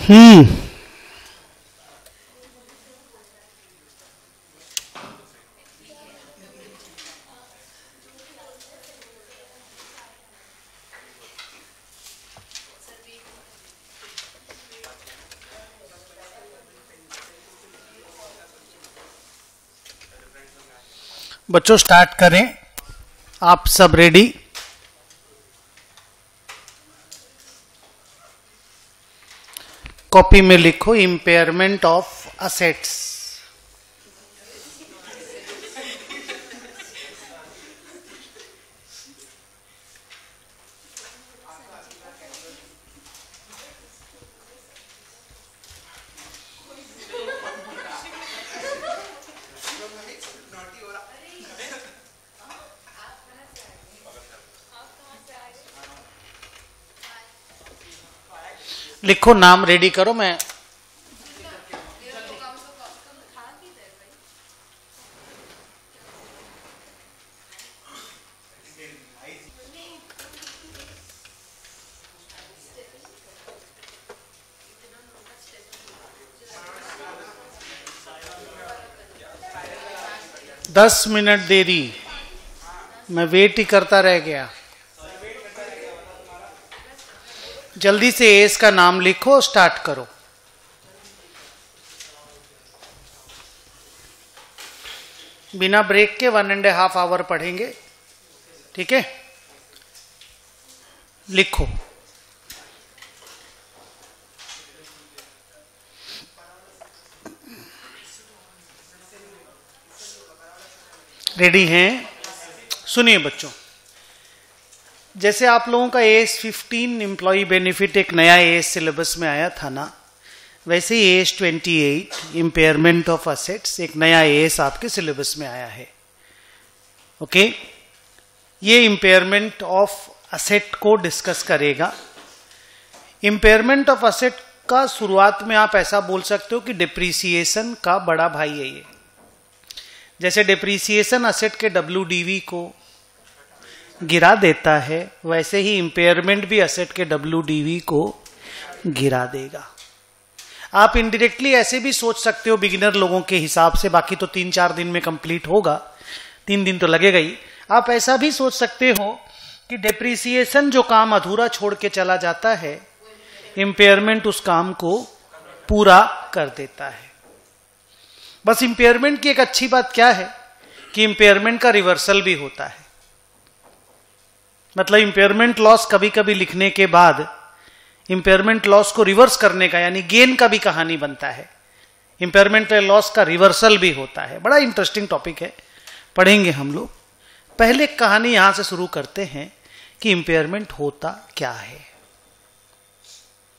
हम्म। बच्चों स्टार्ट करें। आप सब रेडी? कॉपी में लिखो इम्पेयरमेंट ऑफ असेट्स। लिखो, नाम रेडी करो। मैं दस मिनट देरी, मैं वेट ही करता रह गया। जल्दी से एस का नाम लिखो, स्टार्ट करो। बिना ब्रेक के 1.5 आवर पढ़ेंगे, ठीक है? लिखो। रेडी हैं? सुनिए बच्चों, जैसे आप लोगों का AS 15 एम्प्लॉय बेनिफिट एक नया AS सिलेबस में आया था ना, वैसे ही AS 28 इम्पेयरमेंट ऑफ असेट्स एक नया AS आपके सिलेबस में आया है। ओके, ये इम्पेयरमेंट ऑफ असेट को डिस्कस करेगा। इम्पेयरमेंट ऑफ असेट का शुरुआत में आप ऐसा बोल सकते हो कि डिप्रिसिएशन का बड़ा भाई है ये। जैसे डिप्रिसिएशन असेट के WDV को गिरा देता है, वैसे ही इंपेयरमेंट भी असेट के WDV को गिरा देगा। आप इनडायरेक्टली ऐसे भी सोच सकते हो बिगिनर लोगों के हिसाब से, बाकी तो 3-4 दिन में कंप्लीट होगा, 3 दिन तो लगेगा ही। आप ऐसा भी सोच सकते हो कि डिप्रिसिएशन जो काम अधूरा छोड़ के चला जाता है, इंपेयरमेंट उस काम को पूरा कर देता है। बस इंपेयरमेंट की एक अच्छी बात क्या है कि इंपेयरमेंट का रिवर्सल भी होता है। मतलब इंपेयरमेंट लॉस कभी कभी लिखने के बाद इंपेयरमेंट लॉस को रिवर्स करने का, यानी गेन का भी कहानी बनता है। इंपेयरमेंट लॉस का रिवर्सल भी होता है। बड़ा इंटरेस्टिंग टॉपिक है, पढ़ेंगे हम लोग। पहले कहानी यहां से शुरू करते हैं कि इंपेयरमेंट होता क्या है।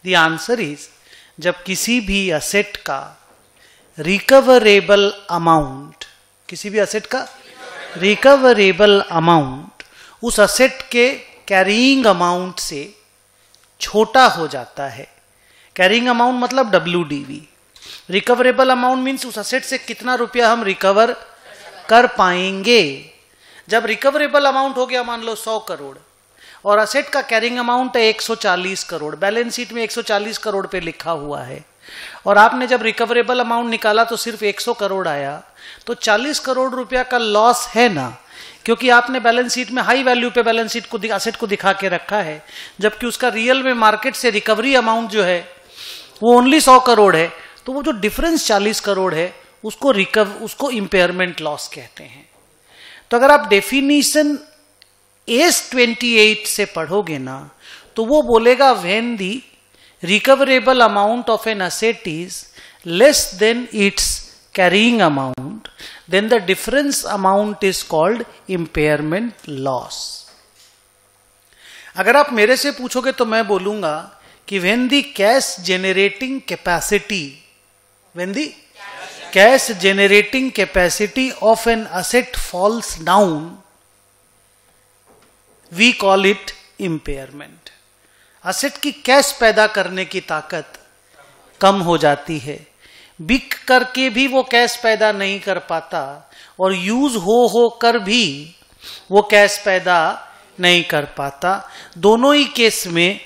द आंसर इज, जब किसी भी असेट का रिकवरेबल अमाउंट, किसी भी असेट का रिकवरेबल अमाउंट उस असेट के कैरिंग अमाउंट से छोटा हो जाता है। कैरिंग अमाउंट मतलब WDV। रिकवरेबल अमाउंट मीन्स उस असेट से कितना रुपया हम रिकवर कर पाएंगे। जब रिकवरेबल अमाउंट हो गया मान लो 100 करोड़ और असेट का कैरिंग अमाउंट है 140 करोड़, बैलेंस शीट में 140 करोड़ पे लिखा हुआ है, और आपने जब रिकवरेबल अमाउंट निकाला तो सिर्फ 100 करोड़ आया, तो 40 करोड़ रुपया का लॉस है ना, क्योंकि आपने बैलेंस शीट में हाई वैल्यू पे बैलेंस शीट को असेट को दिखा के रखा है, जबकि उसका रियल में मार्केट से रिकवरी अमाउंट जो है वो ओनली 100 करोड़ है। तो वो जो डिफरेंस 40 करोड़ है उसको इंपेयरमेंट लॉस कहते हैं। तो अगर आप डेफिनेशन AS 28 से पढ़ोगे ना, तो वो बोलेगा when the recoverable amount of an asset is less than it's carrying amount, then the difference amount is called impairment loss. अगर आप मेरे से पूछोगे तो मैं बोलूंगा कि when the cash generating capacity of an asset falls down, we call it impairment. Asset की कैश पैदा करने की ताकत कम हो जाती है, बिक करके भी वो कैश पैदा नहीं कर पाता, और यूज हो कर भी वो कैश पैदा नहीं कर पाता। दोनों ही केस में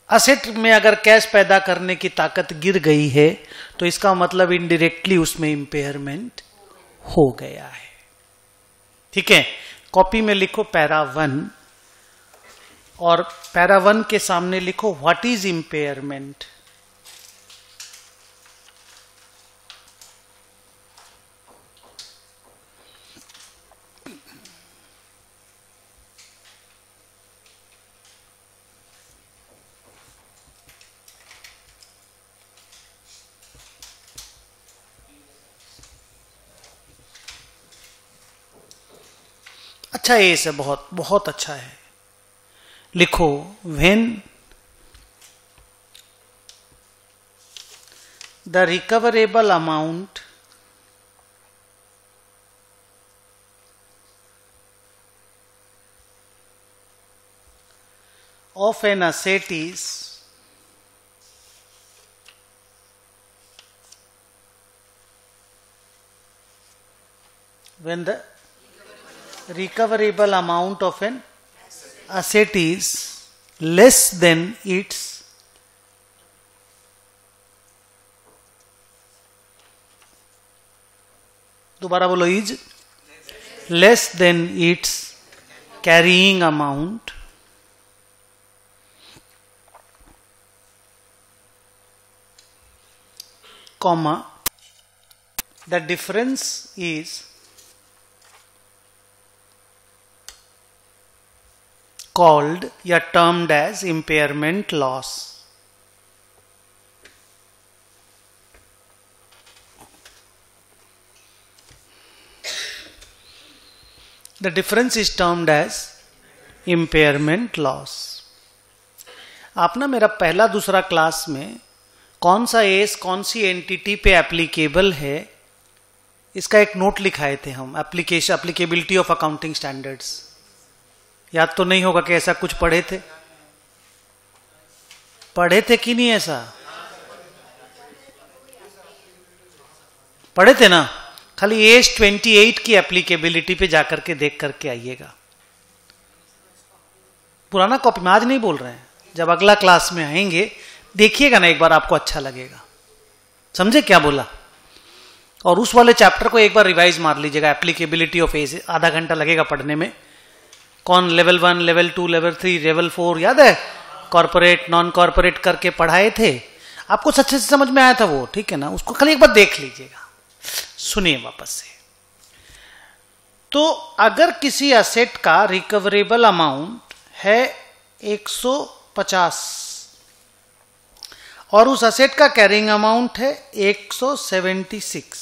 असेट में अगर कैश पैदा करने की ताकत गिर गई है तो इसका मतलब इनडायरेक्टली उसमें इंपेयरमेंट हो गया है। ठीक है, कॉपी में लिखो पैरा 1 और पैरा 1 के सामने लिखो व्हाट इज इंपेयरमेंट। अच्छा ये से बहुत बहुत अच्छा है। लिखो when the recoverable amount of an asset is when the recoverable amount of an asset is less than its दोबारा बोलो is less than it's carrying amount comma the difference is called या termed as impairment loss. The difference is termed as impairment loss. आप ना मेरा पहला दूसरा class में कौन सा एस कौन सी एंटिटी पे एप्लीकेबल है इसका एक नोट लिखाए थे हम, एप्लीकेबिलिटी ऑफ अकाउंटिंग स्टैंडर्ड्स। याद तो नहीं होगा कि ऐसा कुछ पढ़े थे? पढ़े थे कि नहीं? ऐसा पढ़े थे ना? खाली एज 28 की एप्लीकेबिलिटी पे जाकर के देख करके आइएगा। पुराना कॉपी में आज नहीं बोल रहे हैं, जब अगला क्लास में आएंगे देखिएगा ना एक बार, आपको अच्छा लगेगा। समझे क्या बोला? और उस वाले चैप्टर को एक बार रिवाइज मार लीजिएगा, एप्लीकेबिलिटी ऑफ एज। आधा घंटा लगेगा पढ़ने में। कौन लेवल 1, लेवल 2, लेवल 3, लेवल 4 याद है? कॉर्पोरेट नॉन कॉर्पोरेट करके पढ़ाए थे, आपको अच्छे से समझ में आया था वो, ठीक है ना? उसको खाली एक बार देख लीजिएगा, सुनिए वापस से। तो अगर किसी एसेट का रिकवरेबल अमाउंट है 150 और उस एसेट का कैरिंग अमाउंट है 176,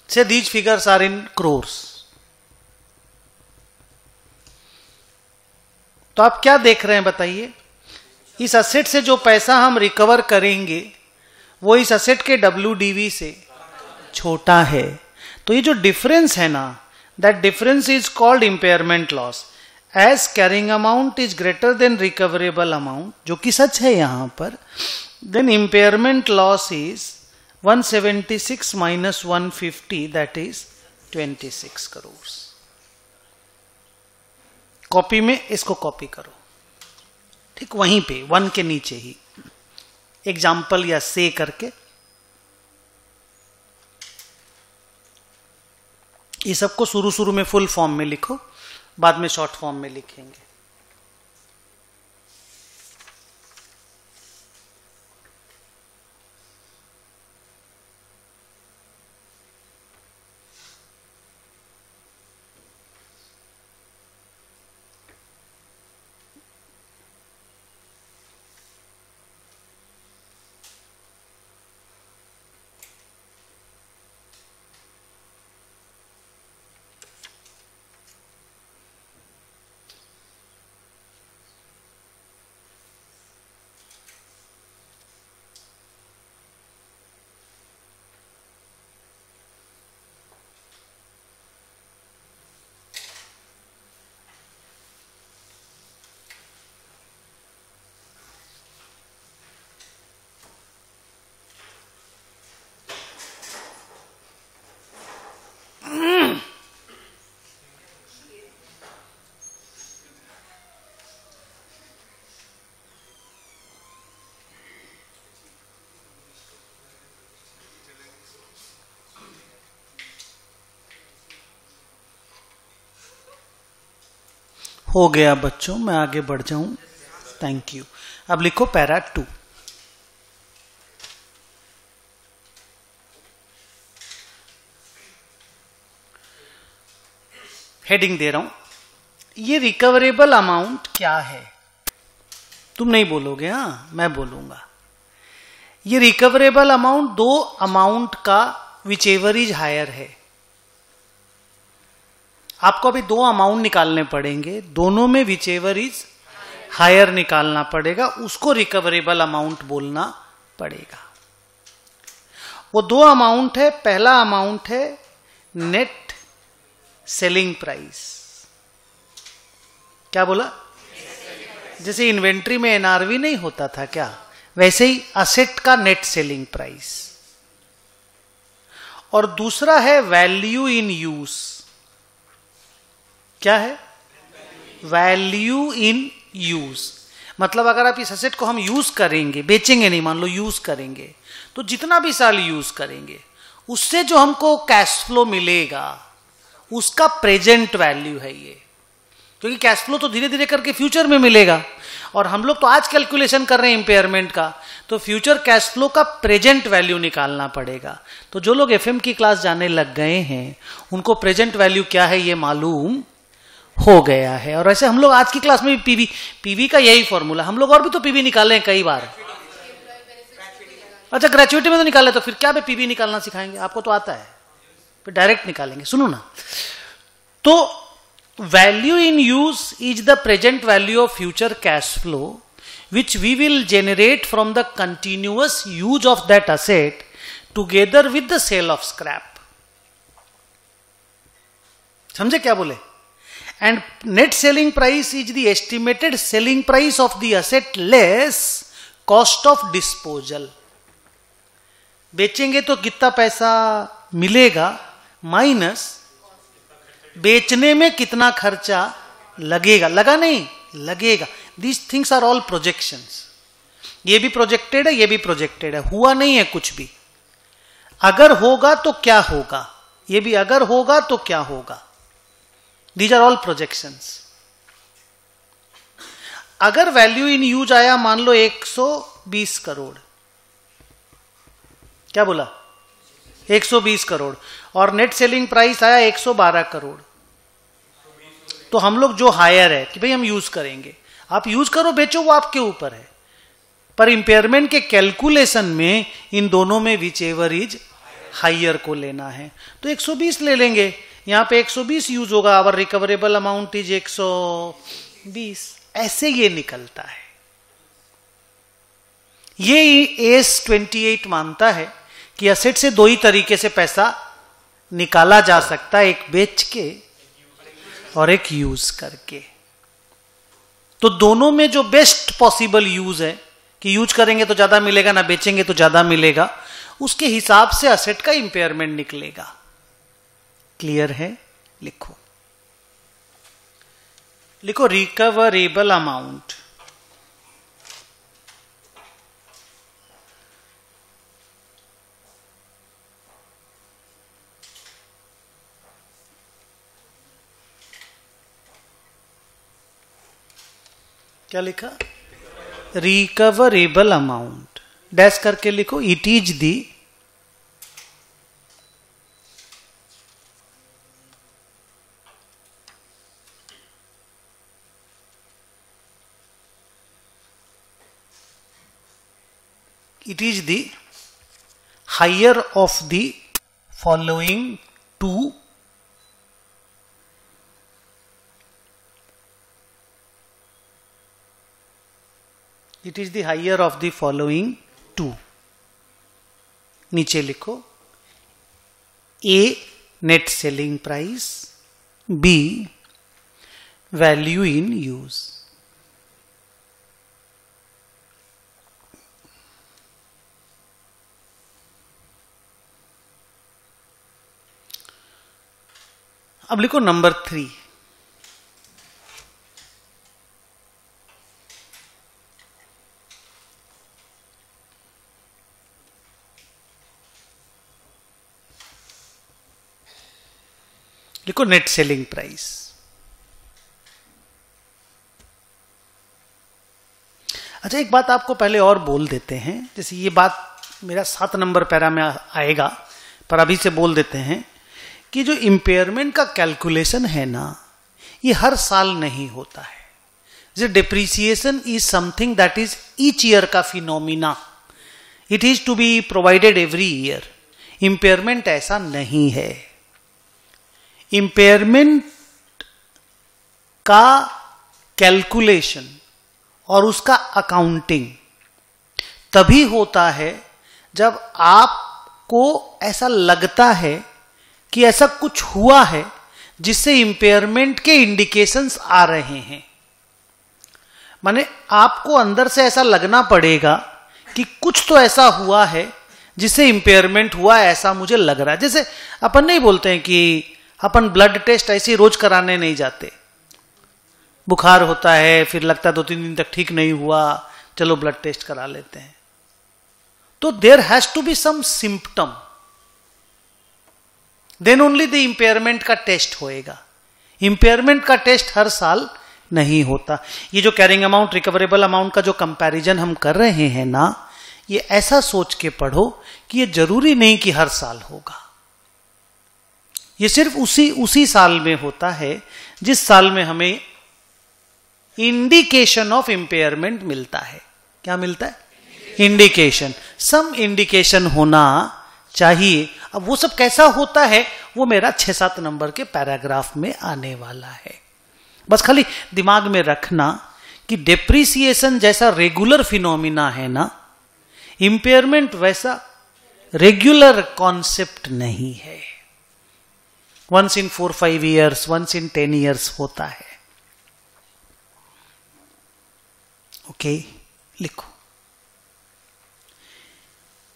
say these figures are in crores, तो आप क्या देख रहे हैं बताइए? इस असेट से जो पैसा हम रिकवर करेंगे वो इस असेट के WDV से छोटा है। तो ये जो डिफरेंस है ना, that difference is called impairment loss. As carrying amount is greater than recoverable amount, जो कि सच है यहां पर, then impairment loss is 176 minus 150, that is 26 crore. Copy में इसको कॉपी करो, ठीक वहीं पे 1 के नीचे ही एग्जाम्पल या से करके ये सबको शुरू में फुल फॉर्म में लिखो, बाद में शॉर्ट फॉर्म में लिखेंगे। हो गया बच्चों, मैं आगे बढ़ जाऊं। Thank you. अब लिखो पैरा 2। हेडिंग दे रहा हूं, ये रिकवरेबल अमाउंट क्या है? तुम नहीं बोलोगे, हाँ मैं बोलूंगा। ये रिकवरेबल अमाउंट दो अमाउंट का विचेवर इज हायर है। आपको अभी दो अमाउंट निकालने पड़ेंगे, दोनों में विचेवर इज हायर निकालना पड़ेगा, उसको रिकवरेबल अमाउंट बोलना पड़ेगा। वो दो अमाउंट है, पहला अमाउंट है नेट सेलिंग प्राइस। क्या बोला? जैसे इन्वेंट्री में एनआरवी नहीं होता था क्या, वैसे ही असेट का नेट सेलिंग प्राइस। और दूसरा है वैल्यू इन यूज। क्या है? Value in use. मतलब अगर आप इस असेट को हम यूज करेंगे, बेचेंगे नहीं, मान लो यूज करेंगे, तो जितना भी साल यूज करेंगे उससे जो हमको कैश फ्लो मिलेगा उसका प्रेजेंट वैल्यू है ये। क्योंकि कैश फ्लो तो धीरे धीरे करके फ्यूचर में मिलेगा, और हम लोग तो आज कैलकुलेशन कर रहे हैं इंपेयरमेंट का, तो फ्यूचर कैश फ्लो का प्रेजेंट वैल्यू निकालना पड़ेगा। तो जो लोग एफएम की क्लास जाने लग गए हैं उनको प्रेजेंट वैल्यू क्या है ये मालूम हो गया है। और ऐसे हम लोग आज की क्लास में भी पीवी का यही फॉर्मूला, हम लोग और भी तो पीवी निकाले हैं कई बार। अच्छा, ग्रेजुएटी में तो निकाले, तो फिर क्या पीवी निकालना सिखाएंगे? आपको तो आता है, फिर डायरेक्ट निकालेंगे। सुनो ना, तो value in use is the present value of future cash flow which we will generate from the continuous use of that asset together with the sale of scrap. समझे क्या बोले? And net selling price is the estimated selling price of the asset less cost of disposal. बेचेंगे तो कितना पैसा मिलेगा minus बेचने में कितना खर्चा लगेगा। लगा नहीं, लगेगा। These things are all projections. ये भी प्रोजेक्टेड है, ये भी प्रोजेक्टेड है, हुआ नहीं है कुछ भी। अगर होगा तो क्या होगा, ये भी अगर होगा तो क्या होगा। These are all projections. अगर वैल्यू इन यूज आया मान लो 120 करोड़, क्या बोला? 120 करोड़, और नेट सेलिंग प्राइस आया 112 करोड़, तो हम लोग जो हायर है कि भाई हम यूज करेंगे, आप यूज करो बेचो वो आपके ऊपर है, पर इंपेयरमेंट के कैलकुलेशन में इन दोनों में विच एवर इज हायर को लेना है, तो 120 ले लेंगे। यहां पे 120 यूज होगा, आवर रिकवरेबल अमाउंट इज 120। ऐसे ये निकलता है। ये एस 28 मानता है कि असेट से दो ही तरीके से पैसा निकाला जा सकता है, एक बेच के और एक यूज करके। तो दोनों में जो बेस्ट पॉसिबल यूज है कि यूज करेंगे तो ज्यादा मिलेगा, ना बेचेंगे तो ज्यादा मिलेगा, उसके हिसाब से असेट का इंपेयरमेंट निकलेगा। क्लियर है? लिखो, लिखो रिकवरेबल अमाउंट क्या लिखा? रिकवरेबल अमाउंट डैश करके लिखो, it is the higher of the following two it is the higher of the following two। नीचे लिखो, A net selling price, B value in use। अब लिखो नंबर 3। लिखो नेट सेलिंग प्राइस। अच्छा, एक बात आपको पहले और बोल देते हैं, जैसे ये बात मेरा 7 नंबर पैरा में आएगा, पर अभी से बोल देते हैं कि जो इम्पेयरमेंट का कैलकुलेशन है ना, ये हर साल नहीं होता है। जैसे depreciation is something that is each year का phenomena, it is to be provided every year. Impairment ऐसा नहीं है। इम्पेयरमेंट का कैलकुलेशन और उसका अकाउंटिंग तभी होता है जब आपको ऐसा लगता है कि ऐसा कुछ हुआ है जिससे इंपेयरमेंट के इंडिकेशंस आ रहे हैं। माने आपको अंदर से ऐसा लगना पड़ेगा कि कुछ तो ऐसा हुआ है जिससे इंपेयरमेंट हुआ, ऐसा मुझे लग रहा है। जैसे अपन नहीं बोलते हैं कि अपन ब्लड टेस्ट ऐसे रोज कराने नहीं जाते। बुखार होता है, फिर लगता है 2-3 दिन तक ठीक नहीं हुआ, चलो ब्लड टेस्ट करा लेते हैं। तो there has to be some symptom, then only the impairment का टेस्ट होएगा। इंपेयरमेंट का टेस्ट हर साल नहीं होता। ये जो कैरिंग अमाउंट रिकवरेबल अमाउंट का जो कंपैरिजन हम कर रहे हैं ना, ये ऐसा सोच के पढ़ो कि ये जरूरी नहीं कि हर साल होगा। ये सिर्फ उसी साल में होता है जिस साल में हमें इंडिकेशन ऑफ इंपेयरमेंट मिलता है। क्या मिलता है? इंडिकेशन। सम इंडिकेशन होना चाहिए। अब वो सब कैसा होता है वो मेरा 6-7 नंबर के पैराग्राफ में आने वाला है। बस खाली दिमाग में रखना कि डेप्रिसिएशन जैसा रेगुलर फिनोमिना है ना, इंपेयरमेंट वैसा रेगुलर कॉन्सेप्ट नहीं है। Once in 4-5 years, once in 10 years होता है। ओके, लिखो।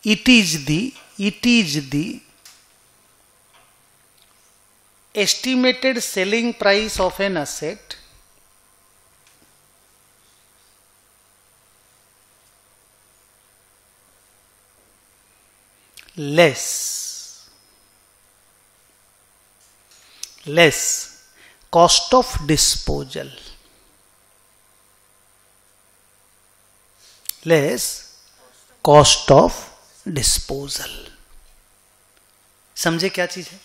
It is the estimated selling price of an asset less cost of disposal, less cost of disposal. समझे क्या चीज है?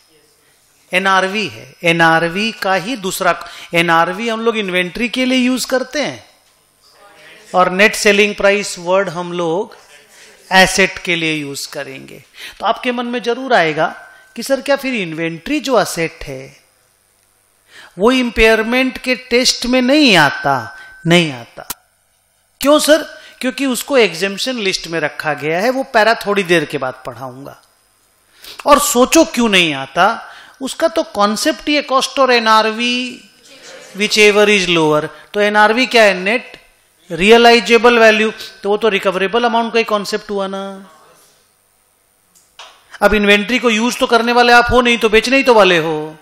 एनआरवी है। एनआरवी का ही दूसरा, एनआरवी हम लोग इन्वेंट्री के लिए यूज करते हैं और नेट सेलिंग प्राइस वर्ड हम लोग एसेट के लिए यूज करेंगे। तो आपके मन में जरूर आएगा कि सर क्या फिर इन्वेंट्री जो एसेट है वो इंपेयरमेंट के टेस्ट में नहीं आता? नहीं आता। क्यों सर? क्योंकि उसको एग्जेम्पशन लिस्ट में रखा गया है। वो पैरा थोड़ी देर के बाद पढ़ाऊंगा। और सोचो क्यों नहीं आता, उसका तो कॉन्सेप्ट ही है कॉस्ट और NRV whichever is lower. तो एनआरवी क्या है? Net realisable value. तो वो तो रिकवरेबल अमाउंट का ही कॉन्सेप्ट हुआ ना। अब इन्वेंट्री को यूज तो करने वाले आप हो नहीं, तो बेचने ही तो वाले हो।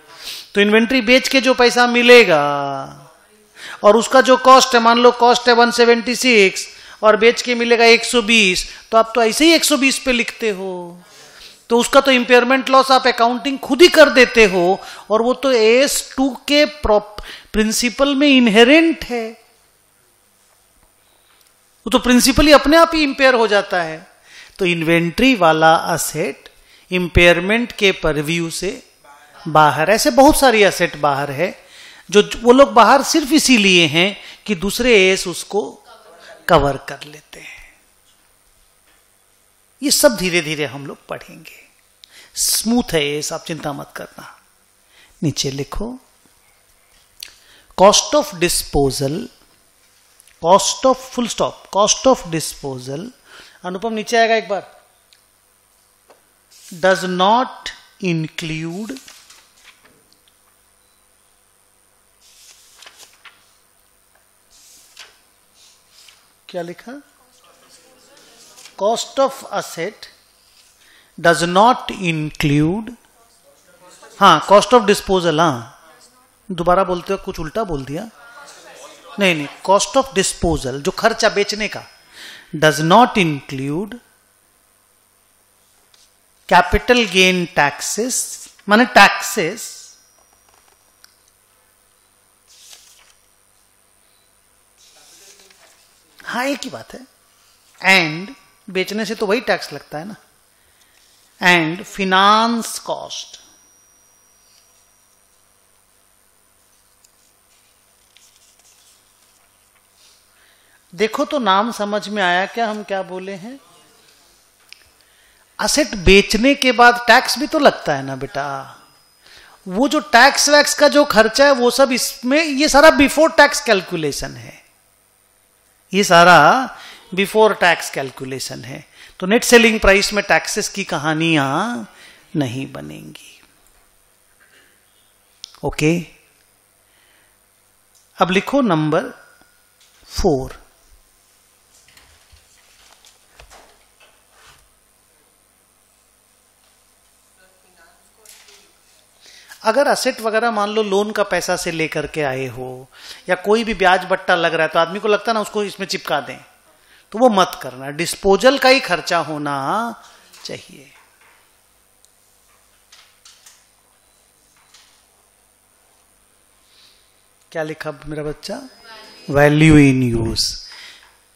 तो इन्वेंट्री बेच के जो पैसा मिलेगा और उसका जो कॉस्ट है, मान लो कॉस्ट है 176 और बेच के मिलेगा 120, तो आप तो ऐसे ही 120 पे लिखते हो। तो उसका तो इंपेयरमेंट लॉस आप अकाउंटिंग खुद ही कर देते हो, और वो तो AS2 के प्रिंसिपल में इनहेरेंट है। वो तो प्रिंसिपली अपने आप ही इंपेयर हो जाता है। तो इन्वेंट्री वाला असेट इंपेयरमेंट के परव्यू से बाहर। ऐसे बहुत सारी असेट बाहर है, जो वो लोग बाहर सिर्फ इसीलिए हैं कि दूसरे AS उसको कवर कर लेते हैं। ये सब धीरे धीरे हम लोग पढ़ेंगे। स्मूथ है ये, आप चिंता मत करना। नीचे लिखो cost of disposal, cost of, full stop, cost of disposal. Anupam नीचे आएगा एक बार। डज नॉट इंक्लूड क्या लिखा? Cost of asset does not include, हाँ कॉस्ट ऑफ डिस्पोजल। हाँ दोबारा बोलते हो, कुछ उल्टा बोल दिया। नहीं, कॉस्ट ऑफ डिस्पोजल जो खर्चा बेचने का, does not include capital gain taxes, माने टैक्सेस हाँ एक ही बात है। एंड बेचने से तो वही टैक्स लगता है ना। एंड फिनांस कॉस्ट, देखो तो नाम समझ में आया क्या हम क्या बोले हैं? असेट बेचने के बाद टैक्स भी तो लगता है ना बेटा। वो जो टैक्स वैक्स का जो खर्चा है वो सब इसमें, ये सारा बिफोर टैक्स कैलकुलेशन है, ये सारा बिफोर टैक्स कैलकुलेशन है। तो नेट सेलिंग प्राइस में टैक्सेस की कहानियां नहीं बनेंगी। ओके, अब लिखो नंबर 4। अगर असेट वगैरह मान लो लोन का पैसा से लेकर के आए हो या कोई भी ब्याज बट्टा लग रहा है तो आदमी को लगता है ना उसको इसमें चिपका दें, तो वो मत करना। डिस्पोजल का ही खर्चा होना चाहिए। क्या लिखा मेरा बच्चा? Value in use.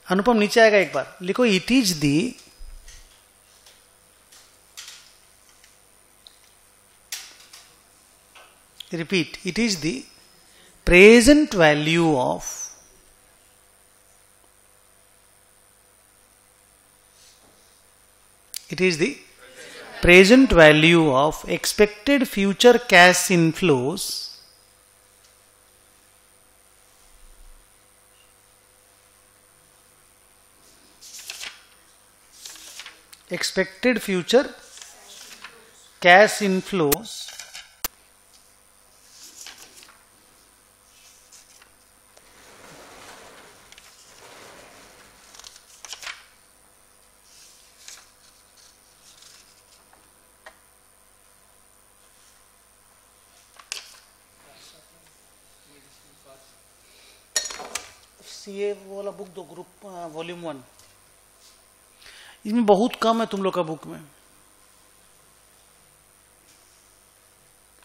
अनुपम नीचे आएगा एक बार, लिखो it is the repeat, it is the present value of expected future cash inflows CA वाला बुक दो, ग्रुप वॉल्यूम 1। इसमें बहुत कम है तुम लोग का बुक में,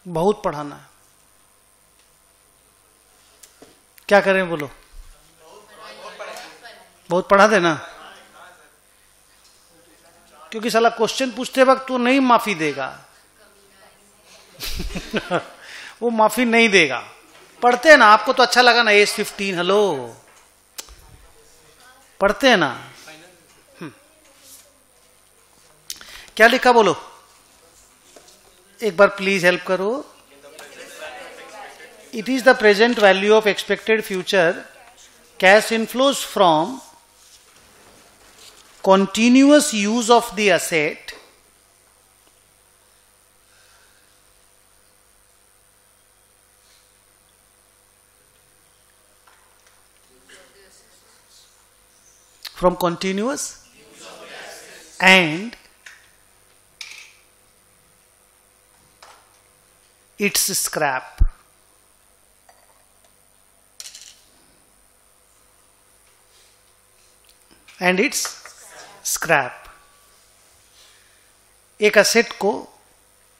बहुत पढ़ाना है। क्या करें बोलो? बहुत पढ़ा देना, क्योंकि साला क्वेश्चन पूछते वक्त तो नहीं माफी देगा वो माफी नहीं देगा। पढ़ते हैं ना, आपको तो अच्छा लगा ना एज 15, हेलो पढ़ते हैं ना। क्या लिखा बोलो एक बार प्लीज, हेल्प करो। It is the present value of expected future cash inflows from continuous use of the asset from continuous and its scrap and its scrap. एक असेट को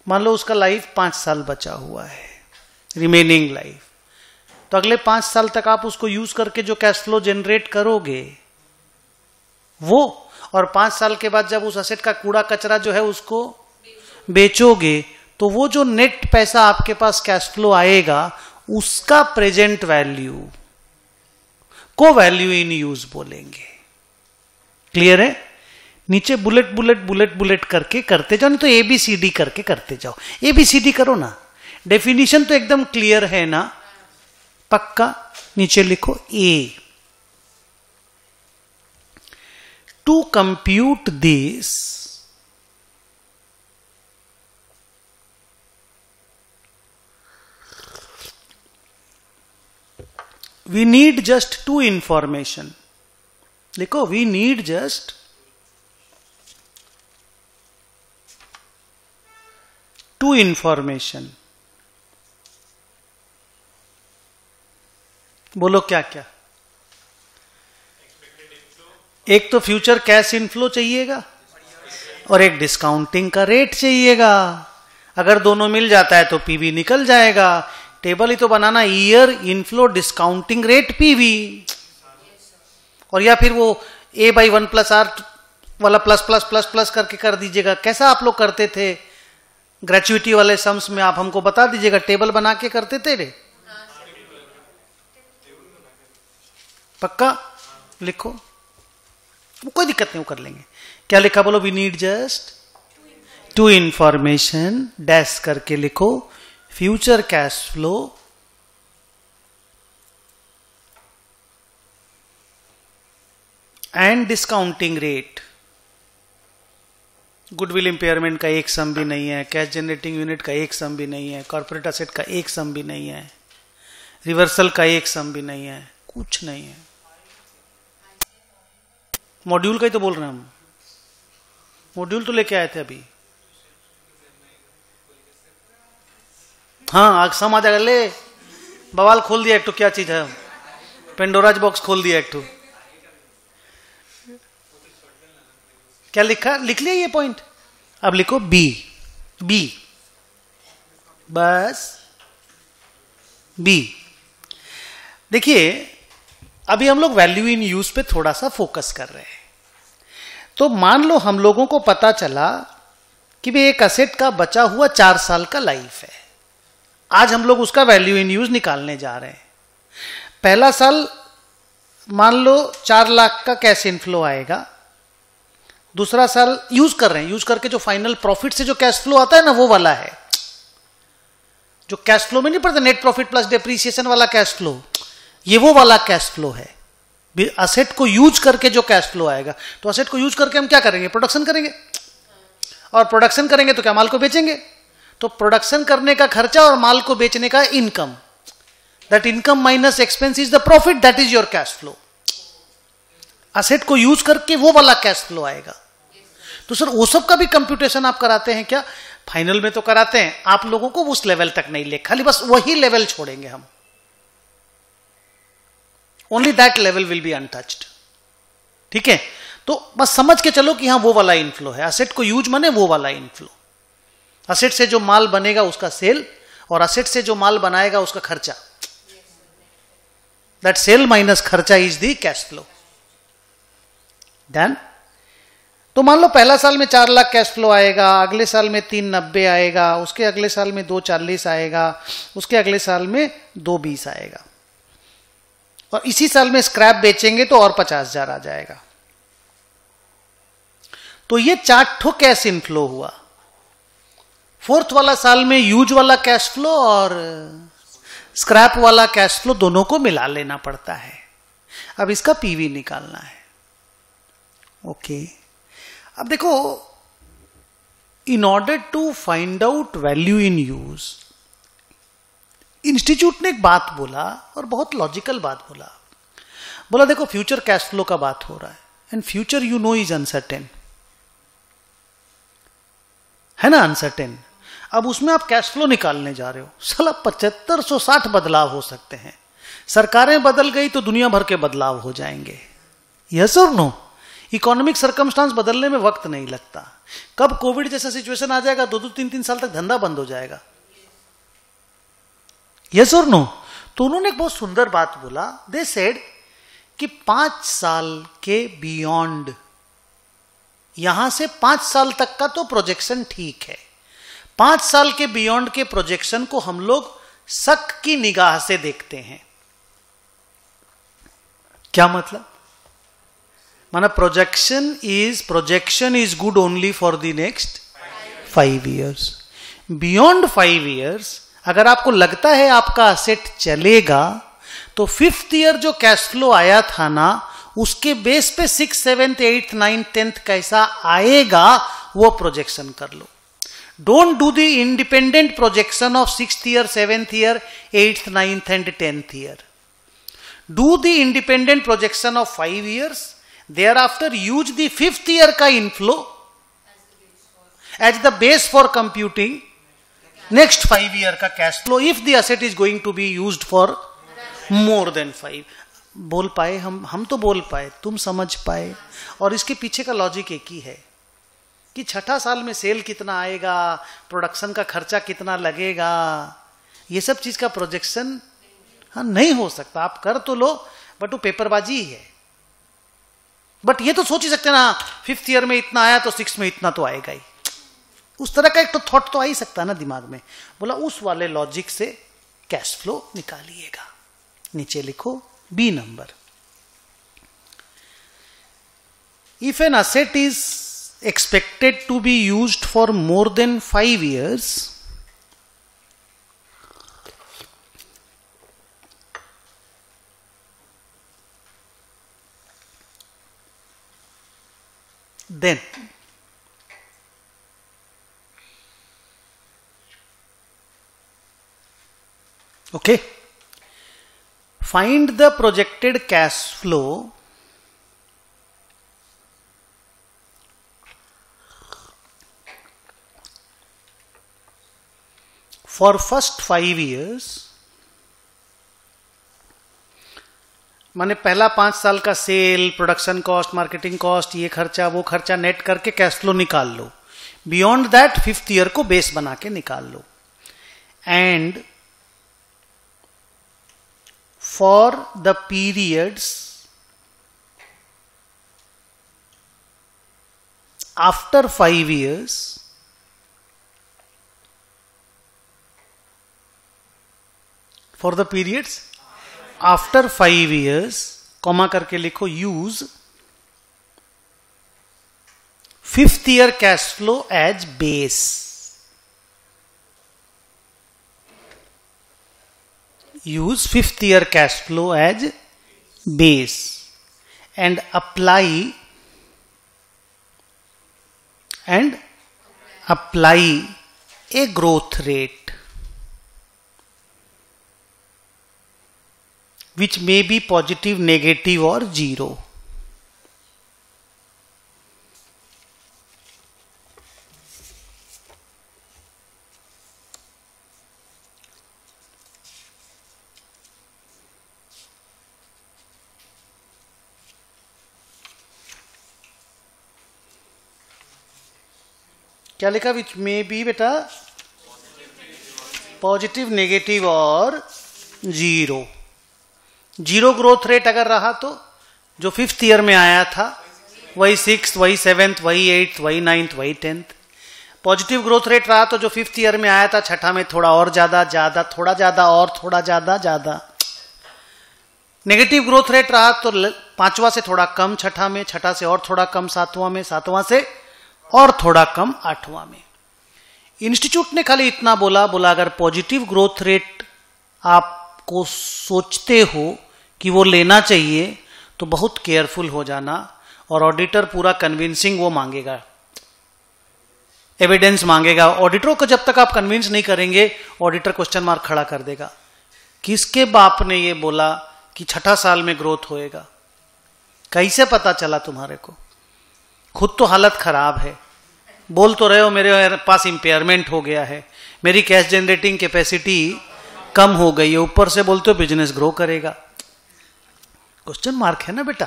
मान लो उसका लाइफ 5 साल बचा हुआ है, रिमेनिंग लाइफ, तो अगले 5 साल तक आप उसको यूज करके जो कैश फ्लो जनरेट करोगे वो, और 5 साल के बाद जब उस असेट का कूड़ा कचरा जो है उसको बेचोगे, तो वो जो नेट पैसा आपके पास कैश फ्लो आएगा उसका प्रेजेंट वैल्यू को वैल्यू इन यूज बोलेंगे। क्लियर है? नीचे बुलेट बुलेट बुलेट बुलेट करके करते जाओ, नहीं तो एबीसीडी करके करते जाओ। एबीसीडी करो ना, डेफिनेशन तो एकदम क्लियर है ना, पक्का। नीचे लिखो A. To compute this we need just 2 information. लिखो वी नीड जस्ट 2 इंफॉर्मेशन। बोलो क्या क्या? एक तो फ्यूचर कैश इनफ्लो चाहिएगा और एक डिस्काउंटिंग का रेट चाहिएगा। अगर दोनों मिल जाता है तो पीवी निकल जाएगा। टेबल ही तो बनाना, year inflow discounting rate PV, और या फिर वो a/1 + r वाला प्लस प्लस प्लस प्लस करके कर दीजिएगा। कैसा आप लोग करते थे ग्रेचुइटी वाले सम्स में? आप हमको बता दीजिएगा, टेबल बना के करते थे रे? पक्का लिखो, वो कोई दिक्कत नहीं, वो कर लेंगे। क्या लिखा बोलो? We need just to information dash करके लिखो, future cash flow and discounting rate. Goodwill impairment का एक सम भी नहीं है, कैश जनरेटिंग यूनिट का एक सम भी नहीं है, कॉर्पोरेट असेट का एक सम भी नहीं है, रिवर्सल का एक सम भी नहीं है, कुछ नहीं है। मॉड्यूल का ही तो बोल रहे हैं हम, मॉड्यूल तो लेके आए थे अभी। हाँ आग सम आ जाएगा। ले बवाल खोल दिया एक तो, क्या चीज है, पेंडोराज बॉक्स खोल दिया एक तो। क्या लिखा? लिख लिया ये पॉइंट। अब लिखो बी, बी, बस बी। देखिए अभी हम लोग वैल्यू इन यूज पे थोड़ा सा फोकस कर रहे हैं। तो मान लो हम लोगों को पता चला कि भाई एक असेट का बचा हुआ 4 साल का लाइफ है, आज हम लोग उसका वैल्यू इन यूज निकालने जा रहे हैं। पहला साल मान लो 4 लाख का कैश इनफ्लो आएगा, दूसरा साल यूज कर रहे हैं, यूज करके जो फाइनल प्रॉफिट से जो कैश फ्लो आता है ना, वो वाला है जो कैश फ्लो में नहीं पड़ता, नेट प्रॉफिट प्लस डेप्रीसिएशन वाला कैश फ्लो, ये वो वाला कैश फ्लो है। असेट को यूज करके जो कैश फ्लो आएगा, तो असेट को यूज करके हम क्या करेंगे? प्रोडक्शन करेंगे, और प्रोडक्शन करेंगे तो क्या माल को बेचेंगे। तो प्रोडक्शन करने का खर्चा और माल को बेचने का income, that income minus expense is the profit, that is your cash flow. Asset को यूज करके वो वाला कैश फ्लो आएगा। तो सर वो सब का भी कंप्यूटेशन आप कराते हैं क्या? फाइनल में तो कराते हैं, आप लोगों को उस लेवल तक नहीं ले, खाली बस वही लेवल छोड़ेंगे हम, only that level will be untouched. ठीक है, तो बस समझ के चलो कि हाँ वो वाला इनफ्लो है। असेट को यूज माने वो वाला इनफ्लो, असेट से जो माल बनेगा उसका सेल, और असेट से जो माल बनाएगा उसका खर्चा, दैट सेल माइनस खर्चा is the cash flow. Done. तो मान लो पहला साल में 4 लाख कैश फ्लो आएगा, अगले साल में 390 आएगा, उसके अगले साल में 240 आएगा, उसके अगले साल में 220 आएगा, और इसी साल में स्क्रैप बेचेंगे तो और 50,000 आ जाएगा। तो ये 4 ठो कैश इनफ्लो हुआ। फोर्थ वाला साल में यूज वाला कैश फ्लो और स्क्रैप वाला कैश फ्लो दोनों को मिला लेना पड़ता है। अब इसका पीवी निकालना है। ओके, अब देखो, in order to find out value in use, institute ने एक बात बोला और बहुत लॉजिकल बात बोला। बोला देखो फ्यूचर कैश फ्लो का बात हो रहा है, and future you know is uncertain, है ना, अनसर्टेन। अब उसमें आप कैश फ्लो निकालने जा रहे हो, साला 7560 बदलाव हो सकते हैं। सरकारें बदल गई तो दुनिया भर के बदलाव हो जाएंगे। यस और नो? इकोनॉमिक सर्कमस्टांस बदलने में वक्त नहीं लगता। कब कोविड जैसा सिचुएशन आ जाएगा, 2-2, 3-3 साल तक धंधा बंद हो जाएगा। यस और नो? तो उन्होंने एक बहुत सुंदर बात बोला। दे सेड कि 5 साल के बियॉन्ड, यहां से 5 साल तक का तो प्रोजेक्शन ठीक है, 5 साल के बियॉन्ड के प्रोजेक्शन को हम लोग शक की निगाह से देखते हैं। क्या मतलब? माना projection is good only for the next 5 years। Beyond 5 years अगर आपको लगता है आपका असेट चलेगा, तो 5th ईयर जो कैश फ्लो आया था ना, उसके बेस पे 6th, 7th, 8th, 9th, 10th कैसा आएगा वो प्रोजेक्शन कर लो। Don't do the independent projection of 6th year, 7th year, 8th, 9th and 10th year। Do the independent projection of 5 years, thereafter use the 5th year का inflow as the base for computing next 5 year का cash flow if the asset is going to be used for more than 5। बोल पाए हम तो बोल पाए, तुम समझ पाए। और इसके पीछे का लॉजिक एक ही है कि 6ठा साल में सेल कितना आएगा, प्रोडक्शन का खर्चा कितना लगेगा, ये सब चीज का प्रोजेक्शन हाँ नहीं हो सकता। आप कर तो लो, बट वो पेपरबाजी है। बट ये तो सोच ही सकते हैं ना, 5th ईयर में इतना आया तो 6th में इतना तो आएगा ही, उस तरह का एक तो थॉट तो आ ही सकता है ना दिमाग में। बोला उस वाले लॉजिक से कैश फ्लो निकालिएगा। नीचे लिखो B number, if an asset is expected to be used for more than 5 years, then okay, find the projected cash flow for first 5 years, माने पहला 5 साल का sale, production cost, marketing cost, ये खर्चा वो खर्चा नेट करके कैश फ्लो निकाल लो। बियॉन्ड दैट 5th ईयर को बेस बना के निकाल लो। And for the periods after 5 years, for the periods after 5 years, comma करके लिखो use 5th year cash flow as base. Use 5th year cash flow as base and apply a growth rate which may be positive, negative or zero. क्या लिखा? विच may be बेटा positive, negative और zero. Zero growth rate अगर रहा तो जो 5th year में आया था वही 6th, वही 7th, वही 8th, वही 9th, वही 10th। पॉजिटिव ग्रोथ रेट रहा तो जो 5th ईयर में आया था छठा में थोड़ा और ज्यादा, ज्यादा, थोड़ा ज्यादा और थोड़ा ज्यादा, ज्यादा। नेगेटिव ग्रोथ रेट रहा तो 5वां से थोड़ा कम छठा में, छठा से और थोड़ा कम 7वां में, 7वां से और थोड़ा कम 8वां में। इंस्टीट्यूट ने खाली इतना बोला अगर पॉजिटिव ग्रोथ रेट आपको सोचते हो कि वो लेना चाहिए तो बहुत केयरफुल हो जाना, और ऑडिटर पूरा कन्विंसिंग वो मांगेगा, एविडेंस मांगेगा। ऑडिटरों को जब तक आप कन्विंस नहीं करेंगे ऑडिटर क्वेश्चन मार्क खड़ा कर देगा, किसके बाप ने ये बोला कि छठा साल में ग्रोथ होएगा? कैसे पता चला तुम्हारे को? खुद तो हालत खराब है, बोल तो रहे हो मेरे पास इंपेयरमेंट हो गया है, मेरी कैश जनरेटिंग कैपेसिटी कम हो गई है, ऊपर से बोलते हो बिजनेस ग्रो करेगा। क्वेश्चन मार्क है ना बेटा।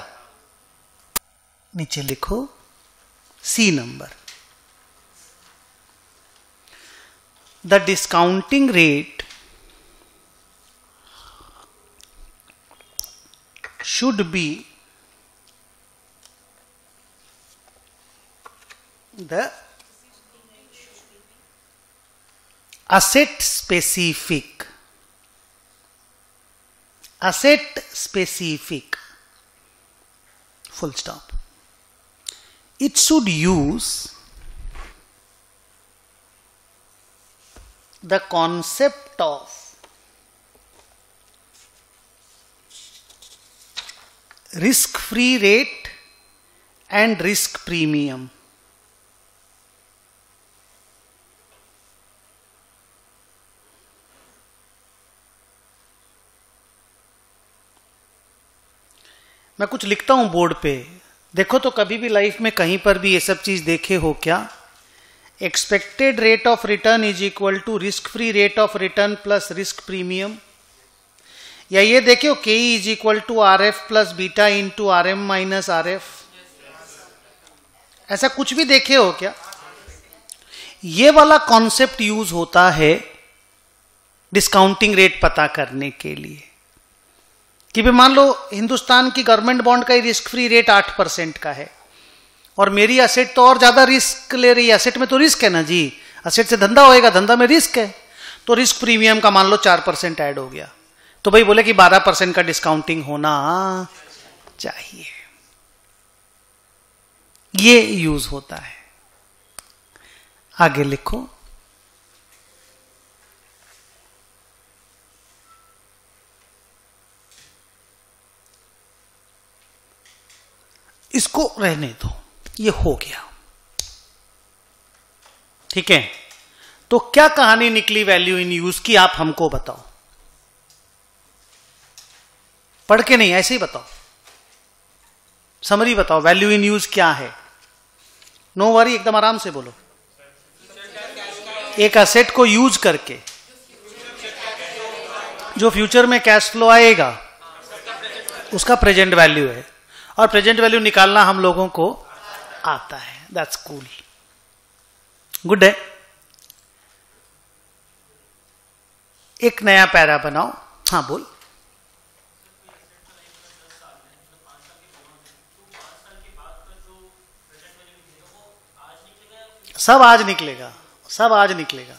नीचे लिखो C number, the discounting rate should be the asset specific, asset specific, full stop. It should use the concept of risk-free rate and risk premium. मैं कुछ लिखता हूं बोर्ड पे, देखो तो कभी भी लाइफ में कहीं पर भी ये सब चीज देखे हो क्या? Expected rate of return is equal to risk free rate of return plus risk premium, या ये देखे हो K is equal to R F plus beta into R M minus R F? ऐसा कुछ भी देखे हो क्या? ये वाला कॉन्सेप्ट यूज होता है डिस्काउंटिंग रेट पता करने के लिए। कि भी मान लो हिंदुस्तान की गवर्नमेंट बॉन्ड का ही रिस्क फ्री रेट 8% का है और मेरी असेट तो और ज्यादा रिस्क ले रही है। असेट में तो रिस्क है ना जी, असेट से धंधा होएगा, धंधा में रिस्क है, तो रिस्क प्रीमियम का मान लो 4% ऐड हो गया, तो भाई बोले कि 12% का डिस्काउंटिंग होना चाहिए। ये यूज होता है। आगे लिखो, इसको रहने दो, ये हो गया, ठीक है। तो क्या कहानी निकली वैल्यू इन यूज की, आप हमको बताओ, पढ़ के नहीं, ऐसे ही बताओ, समरी बताओ, वैल्यू इन यूज क्या है। नो वरी, एकदम आराम से बोलो। एक असेट को यूज करके जो फ्यूचर में कैश फ्लो आएगा उसका प्रेजेंट वैल्यू है, और प्रेजेंट वैल्यू निकालना हम लोगों को आता है। दैट्स कूल, गुड है। एक नया पैरा बनाओ। हाँ बोल। सब आज निकलेगा, सब आज निकलेगा।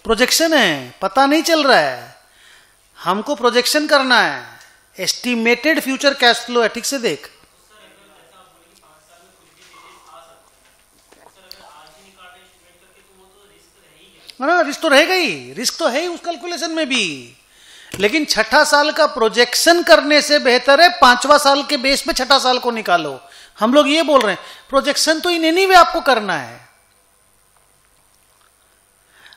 प्रोजेक्शन है, पता नहीं चल रहा है, हमको प्रोजेक्शन करना है। एस्टिमेटेड फ्यूचर कैश फ्लो है, ठीक से देख। ना, रिस्क तो रहेगा ही, रिस्क तो है ही उस कैलकुलेशन में भी, लेकिन छठा साल का प्रोजेक्शन करने से बेहतर है 5वां साल के बेस पे छठा साल को निकालो। हम लोग ये बोल रहे हैं प्रोजेक्शन तो इन एनी वे आपको करना है।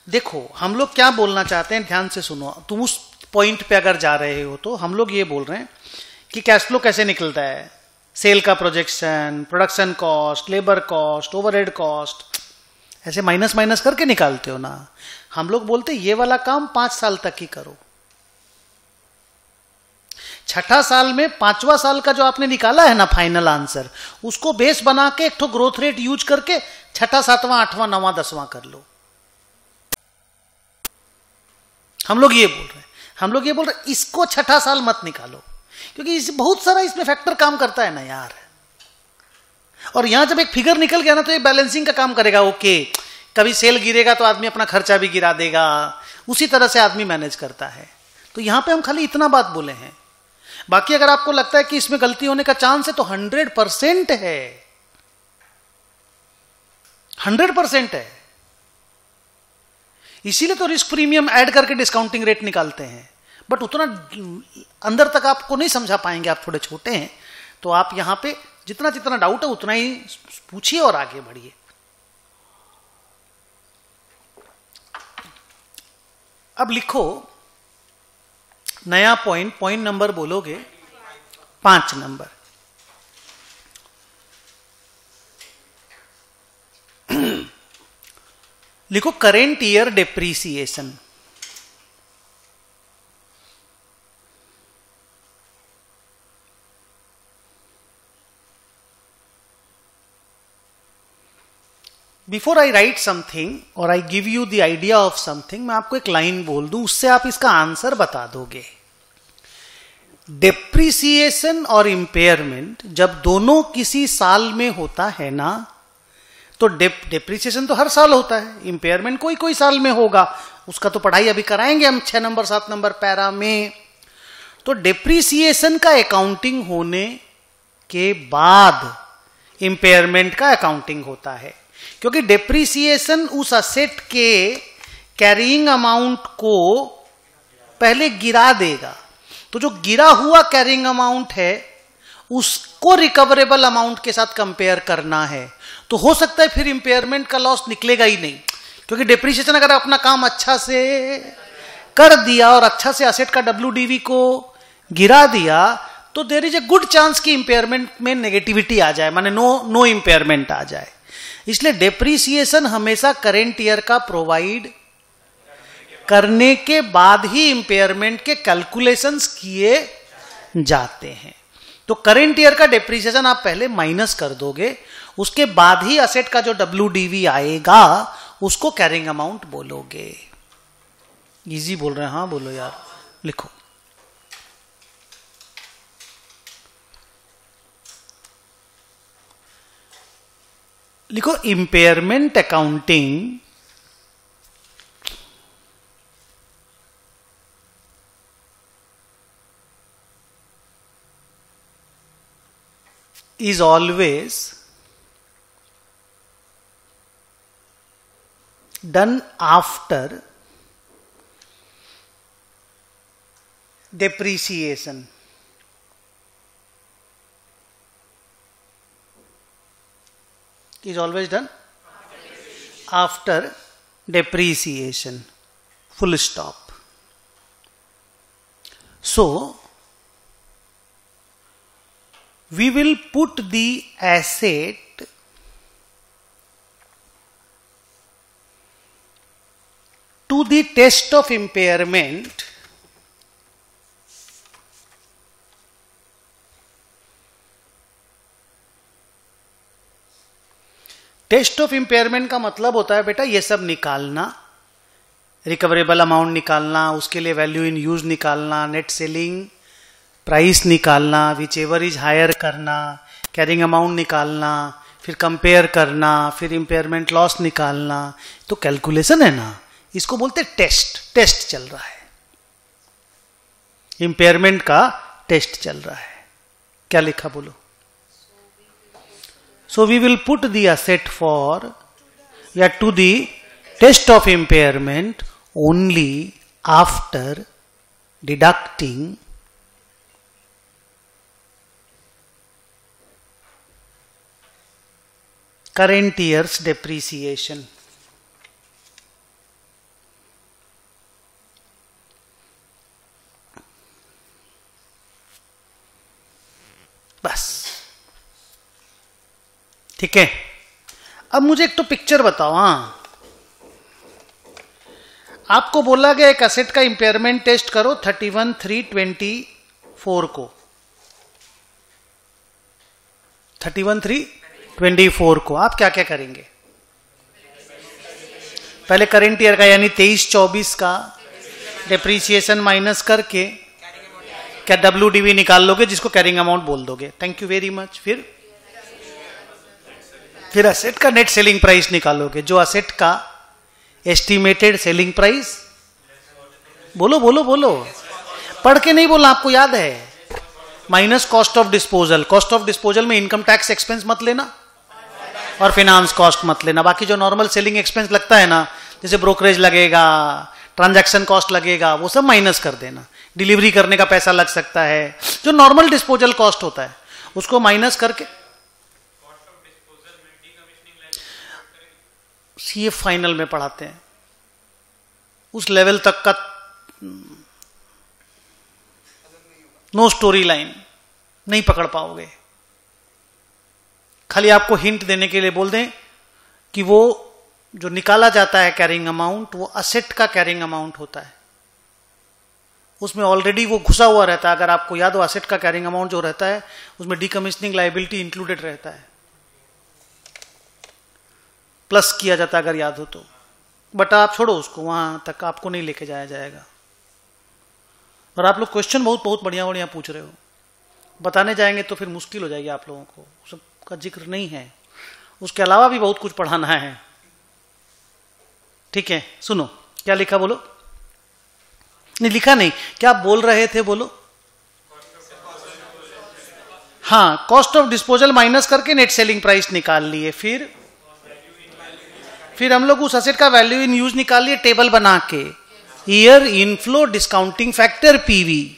देखो हम लोग क्या बोलना चाहते हैं, ध्यान से सुनो। तुम उस पॉइंट पे अगर जा रहे हो तो हम लोग ये बोल रहे हैं कि कैश फ्लो कैसे निकलता है, सेल का projection, production cost, labour cost, overhead cost, ऐसे माइनस माइनस करके निकालते हो ना। हम लोग बोलते ये वाला काम 5 साल तक ही करो। छठा साल में 5वां साल का जो आपने निकाला है ना फाइनल आंसर, उसको बेस बना के एक तो ग्रोथ रेट यूज करके छठा, 7वां, 8वां, 9वां, 10वां कर लो। हम लोग ये बोल रहे हैं, हम लोग ये बोल रहे हैं इसको छठा साल मत निकालो, क्योंकि इस बहुत सारा इसमें फैक्टर काम करता है ना यार। और यहां जब एक फिगर निकल गया ना तो ये बैलेंसिंग का काम करेगा। ओके, कभी सेल गिरेगा तो आदमी अपना खर्चा भी गिरा देगा, उसी तरह से आदमी मैनेज करता है। तो यहां पे हम खाली इतना बात बोले हैं। बाकी अगर आपको लगता है कि इसमें गलती होने का चांस है तो 100% है, 100% है। इसीलिए तो रिस्क प्रीमियम ऐड करके डिस्काउंटिंग रेट निकालते हैं, बट उतना अंदर तक आपको नहीं समझा पाएंगे, आप थोड़े छोटे हैं। तो आप यहां पे जितना जितना डाउट है उतना ही पूछिए और आगे बढ़िए। अब लिखो नया पॉइंट, पॉइंट नंबर बोलोगे 5 नंबर। लिखो current year depreciation. Before I write something और I give you the idea of something, मैं आपको एक लाइन बोल दूं, उससे आप इसका आंसर बता दोगे। डेप्रीसिएशन और इंपेयरमेंट जब दोनों किसी साल में होता है ना, तो डेप्रीसिएशन तो हर साल होता है, इंपेयरमेंट कोई कोई साल में होगा। उसका तो पढ़ाई अभी कराएंगे हम 6 नंबर 7 नंबर पैरा में। तो डेप्रीसिएशन का अकाउंटिंग होने के बाद इंपेयरमेंट का अकाउंटिंग होता है, क्योंकि डेप्रीसिएशन उस असेट के कैरिंग अमाउंट को पहले गिरा देगा। तो जो गिरा हुआ कैरिंग अमाउंट है उसको रिकवरेबल अमाउंट के साथ कंपेयर करना है। तो हो सकता है फिर इंपेयरमेंट का लॉस निकलेगा ही नहीं, क्योंकि डेप्रीसिएशन अगर अपना काम अच्छा से कर दिया और अच्छा से असेट का WDV को गिरा दिया तो there is a good chance कि इंपेयरमेंट में नेगेटिविटी आ जाए, माने नो इंपेयरमेंट आ जाए। इसलिए डेप्रीसिएशन हमेशा करेंट ईयर का प्रोवाइड करने के बाद ही इंपेयरमेंट के कैलकुलेशंस किए जाते हैं। तो करेंट ईयर का डेप्रीसिएशन आप पहले माइनस कर दोगे, उसके बाद ही असेट का जो WDV आएगा उसको कैरिंग अमाउंट बोलोगे। इजी बोल रहे हैं? हाँ बोलो यार, लिखो। लिखो impairment accounting is always done after depreciation. Is always done after depreciation. Full stop. So we will put the asset to the test of impairment test of impairment का मतलब होता है बेटा ये सब निकालना, रिकवरेबल अमाउंट निकालना, उसके लिए वैल्यू इन यूज निकालना, नेट सेलिंग प्राइस निकालना, विच एवर इज हायर करना, कैरिंग अमाउंट निकालना, फिर कंपेयर करना, फिर इम्पेयरमेंट लॉस निकालना। तो कैलकुलेशन है ना, इसको बोलते टेस्ट चल रहा है, इम्पेयरमेंट का टेस्ट चल रहा है। क्या लिखा बोलो? So we will put the asset to the test of impairment only after deducting current year's depreciation. बस ठीक है। अब मुझे एक तो पिक्चर बताओ। हाँ, आपको बोला गया एक असेट का इंपेयरमेंट टेस्ट करो 31/3/24 को, 31/3/24 को आप क्या क्या करेंगे? पहले करेंट ईयर का यानी 23-24 का डेप्रीसिएशन माइनस करके क्या WDV निकाल लोगे, जिसको कैरिंग अमाउंट बोल दोगे। Thank you very much. फिर असेट का नेट सेलिंग प्राइस निकालोगे, जो असेट का एस्टिमेटेड सेलिंग प्राइस, बोलो बोलो बोलो, पढ़ के नहीं बोलना, आपको याद है, minus cost of disposal. Cost of disposal में इनकम टैक्स एक्सपेंस मत लेना और फाइनेंस कॉस्ट मत लेना। बाकी जो नॉर्मल सेलिंग एक्सपेंस लगता है ना, जैसे ब्रोकरेज लगेगा, ट्रांजैक्शन कॉस्ट लगेगा, वो सब माइनस कर देना। डिलीवरी करने का पैसा लग सकता है, जो नॉर्मल डिस्पोजल कॉस्ट होता है उसको माइनस करके सीए फाइनल में पढ़ाते हैं। उस लेवल तक का नो स्टोरी लाइन नहीं पकड़ पाओगे। खाली आपको हिंट देने के लिए बोल दें कि वो जो निकाला जाता है कैरिंग अमाउंट, वो असेट का कैरिंग अमाउंट होता है, उसमें ऑलरेडी वो घुसा हुआ रहता है। अगर आपको याद हो, असेट का कैरिंग अमाउंट जो रहता है उसमें डीकमीशनिंग लायबिलिटी इंक्लूडेड रहता है, प्लस किया जाता है अगर याद हो तो। बट आप छोड़ो उसको, वहां तक आपको नहीं लेके जाया जाएगा। और आप लोग क्वेश्चन बहुत बहुत बढ़िया बढ़िया पूछ रहे हो, बताने जाएंगे तो फिर मुश्किल हो जाएगी आप लोगों को, सबका जिक्र नहीं है। उसके अलावा भी बहुत कुछ पढ़ाना है। ठीक है, सुनो क्या लिखा बोलो। नहीं लिखा नहीं, क्या आप बोल रहे थे बोलो। हाँ, कॉस्ट ऑफ डिस्पोजल माइनस करके नेट सेलिंग प्राइस निकाल लिए। फिर हम लोग उस असेट का वैल्यू इन यूज निकाल लिए टेबल बना के, year inflow discounting factor PV,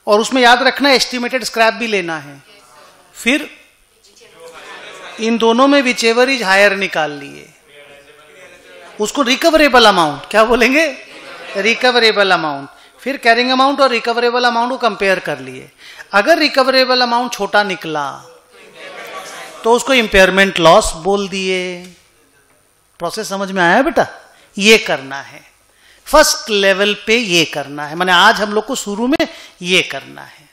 और उसमें याद रखना एस्टिमेटेड स्क्रैप भी लेना है। फिर इन दोनों में विच एवर इज हायर निकाल लिए, उसको रिकवरेबल अमाउंट क्या बोलेंगे, रिकवरेबल अमाउंट। फिर कैरिंग अमाउंट और रिकवरेबल अमाउंट को कंपेयर कर लिए। अगर रिकवरेबल अमाउंट छोटा निकला तो उसको इंपेयरमेंट लॉस बोल दिए। प्रोसेस समझ में आया बेटा? ये करना है फर्स्ट लेवल पे, ये करना है। माने आज हम लोग को शुरू में ये करना है।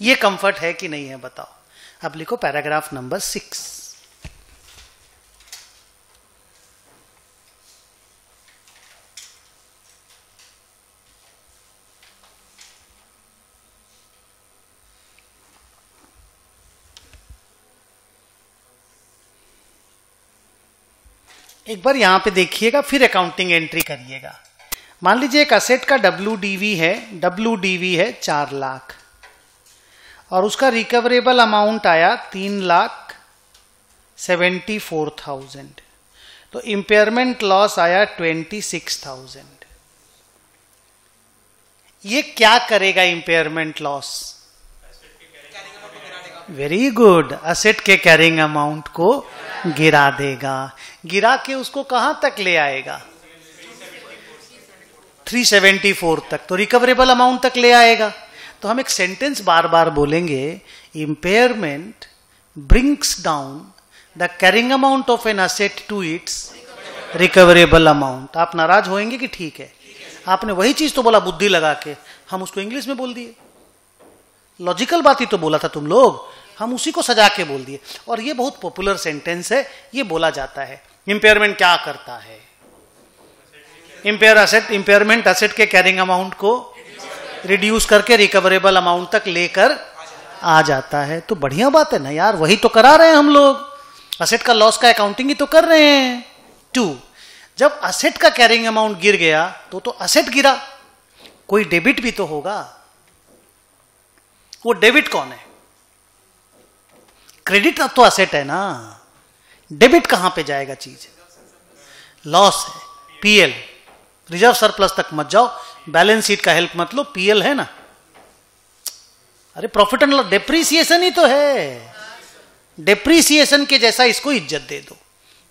ये कंफर्ट है कि नहीं है बताओ। अब लिखो पैराग्राफ नंबर 6। एक बार यहां पे देखिएगा, फिर अकाउंटिंग एंट्री करिएगा। मान लीजिए एक असेट का WDV है 4 लाख और उसका रिकवरेबल अमाउंट आया 3,74,000, तो इंपेयरमेंट लॉस आया 26,000। ये क्या करेगा impairment loss? Very good, asset के कैरिंग अमाउंट को गिरा देगा। गिरा के उसको कहां तक ले आएगा? 374 तक, तो रिकवरेबल अमाउंट तक ले आएगा। तो हम एक सेंटेंस बार बार बोलेंगे, impairment brings down the carrying amount of an asset to its recoverable amount. आप नाराज होंगे कि ठीक है? आपने वही चीज तो बोला बुद्धि लगा के, हम उसको इंग्लिश में बोल दिए। लॉजिकल बात ही तो बोला था तुम लोग, हम उसी को सजा के बोल दिए। और ये बहुत पॉपुलर सेंटेंस है, ये बोला जाता है। इंपेयरमेंट क्या करता है? इंपेयरमेंट असेट के कैरिंग अमाउंट को रिड्यूस करके रिकवरेबल अमाउंट तक लेकर आ जाता है। तो बढ़िया बात है ना यार, वही तो करा रहे हैं हम लोग, असेट का लॉस का अकाउंटिंग ही तो कर रहे हैं। 2, जब असेट का कैरिंग अमाउंट गिर गया तो असेट गिरा, कोई डेबिट भी तो होगा। वो डेबिट कौन है? क्रेडिट तो असेट है ना, डेबिट कहां पे जाएगा चीज? लॉस है, पीएल। रिजर्व सरप्लस तक मत जाओ, बैलेंस शीट का हेल्प मत लो, पीएल है ना। अरे प्रॉफिट एंड लॉस डेप्रीसिएशन ही तो है, डेप्रीसिएशन के जैसा इसको इज्जत दे दो।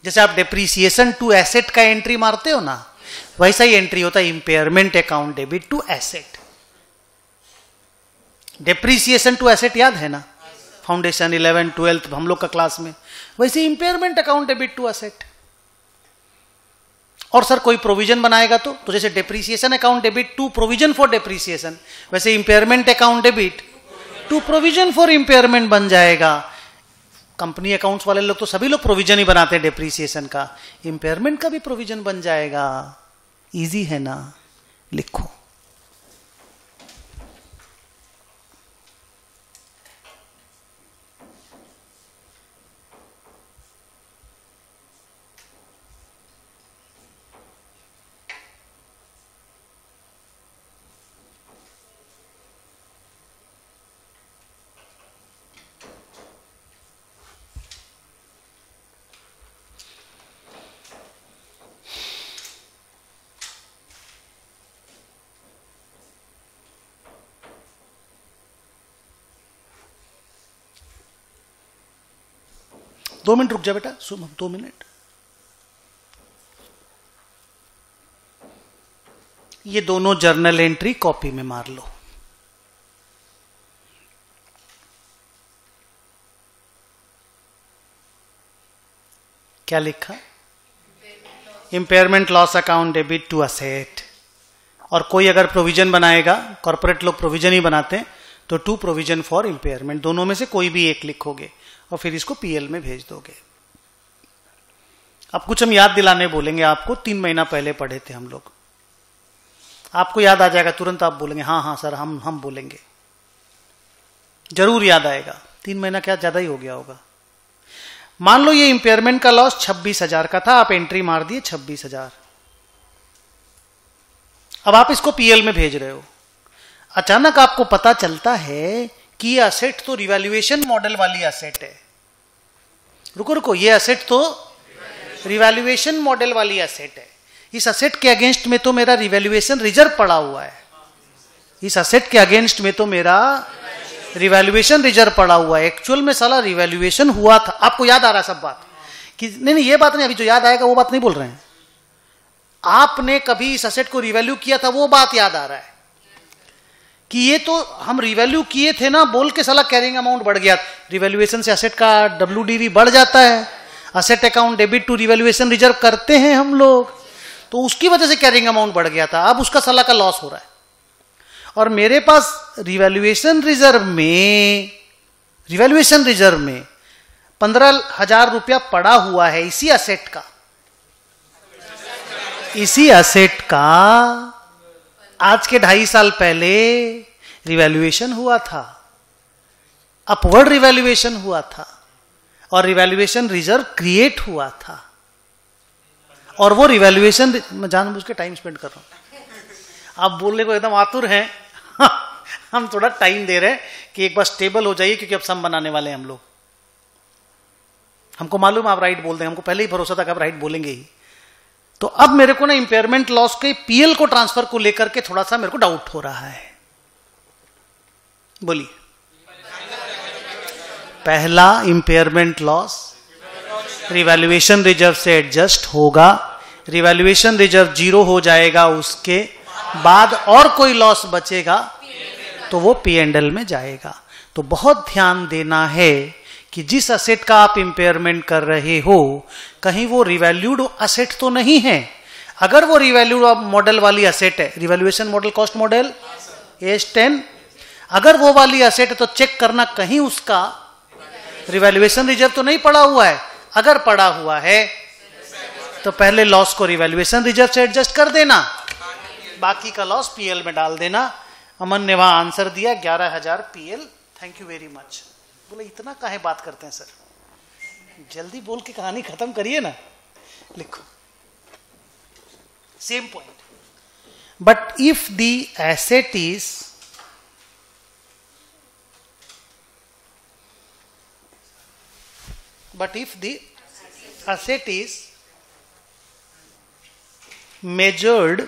जैसे आप डेप्रीसिएशन टू एसेट का एंट्री मारते हो ना, वैसा ही एंट्री होता है impairment account debit to asset. Depreciation to asset याद है ना, फाउंडेशन 11, 12 हम लोग का क्लास में। वैसे impairment account debit to asset. और सर कोई प्रोविजन बनाएगा तो जैसे depreciation account debit to provision for depreciation, वैसे impairment account debit to provision for impairment बन जाएगा। कंपनी अकाउंट्स वाले लोग तो सभी लोग प्रोविजन ही बनाते हैं डेप्रीसिएशन का, इंपेयरमेंट का भी प्रोविजन बन जाएगा। इजी है ना, लिखो। दो मिनट रुक जा बेटा, 2 मिनट। ये दोनों जर्नल एंट्री कॉपी में मार लो। क्या लिखा? Impairment loss account debit to asset. और कोई अगर प्रोविजन बनाएगा, कॉर्पोरेट लोग प्रोविजन ही बनाते हैं, तो टू प्रोविजन फॉर इंपेयरमेंट, दोनों में से कोई भी एक लिखोगे और फिर इसको पीएल में भेज दोगे। अब कुछ हम याद दिलाने बोलेंगे आपको, 3 महीना पहले पढ़े थे हम लोग। आपको याद आ जाएगा तुरंत, आप बोलेंगे हाँ हाँ सर हम बोलेंगे, जरूर याद आएगा। 3 महीना क्या ज्यादा ही हो गया होगा। मान लो ये इंपेयरमेंट का लॉस 26,000 का था, आप एंट्री मार दिए 26,000। अब आप इसको पीएल में भेज रहे हो। अचानक आपको पता चलता है कि ये असेट तो रिवैल्यूएशन मॉडल वाली असेट है। रुको, ये असेट तो रिवैल्यूएशन मॉडल वाली असेट है। इस असेट के अगेंस्ट में तो मेरा रिवैल्यूएशन रिजर्व पड़ा हुआ है। इस असेट के अगेंस्ट में तो मेरा रिवैल्यूएशन रिजर्व पड़ा हुआ है। एक्चुअल में साला रिवैल्यूएशन हुआ था। आपको याद आ रहा है सब बात कि नहीं, ये बात नहीं, अभी जो याद आएगा वो बात नहीं बोल रहे हैं। आपने कभी इस असेट को रिवैल्यू किया था, वो बात याद आ रहा है कि ये तो हम रिवैल्यू किए थे ना, बोल के साला कैरिंग अमाउंट बढ़ गया। रिवैल्यूएशन से असेट का WDV बढ़ जाता है। Asset account debit to revaluation reserve करते हैं हम लोग, तो उसकी वजह से कैरिंग अमाउंट बढ़ गया था। अब उसका साला का लॉस हो रहा है। और मेरे पास रिवैल्यूएशन रिजर्व में 15,000 रुपया पड़ा हुआ है इसी असेट का। आज के 2.5 साल पहले रिवैल्यूएशन हुआ था, अपवर्ड रिवैल्यूएशन हुआ था और रिवैल्यूएशन रिजर्व क्रिएट हुआ था। और वो रिवैल्यूएशन, मैं जानबूझ के टाइम स्पेंड कर रहा हूं, आप बोलने को एकदम आतुर हैं हम थोड़ा टाइम दे रहे हैं कि एक बार स्टेबल हो जाइए, क्योंकि अब सम बनाने वाले हैं हम लोग। हमको मालूम आप राइट बोल दें, हमको पहले ही भरोसा था कि आप राइट बोलेंगे ही। तो अब मेरे को ना इंपेयरमेंट लॉस के पीएल को ट्रांसफर को लेकर के थोड़ा सा मेरे को डाउट हो रहा है। बोलिए। पहला इंपेयरमेंट लॉस रिवैल्यूएशन रिजर्व से एडजस्ट होगा, रिवैल्यूएशन रिजर्व 0 हो जाएगा, उसके बाद और कोई लॉस बचेगा तो वो P&L में जाएगा। तो बहुत ध्यान देना है कि जिस असेट का आप इंपेयरमेंट कर रहे हो कहीं वो रिवैल्यूड असेट तो नहीं है। अगर वो रिवैल्यूड मॉडल वाली असेट है, revaluation model cost model AS10, अगर वो वाली असेट है तो चेक करना कहीं उसका रिवैल्यूएशन रिजर्व तो नहीं पड़ा हुआ है। अगर पड़ा हुआ है तो पहले लॉस को रिवैल्यूएशन रिजर्व से एडजस्ट कर देना, बाकी का लॉस पीएल में डाल देना। अमन ने वहां आंसर दिया 11,000 PL. Thank you very much. बोले इतना काहे बात करते हैं सर, जल्दी बोल के कहानी खत्म करिए ना। लिखो same point, but if the asset is measured,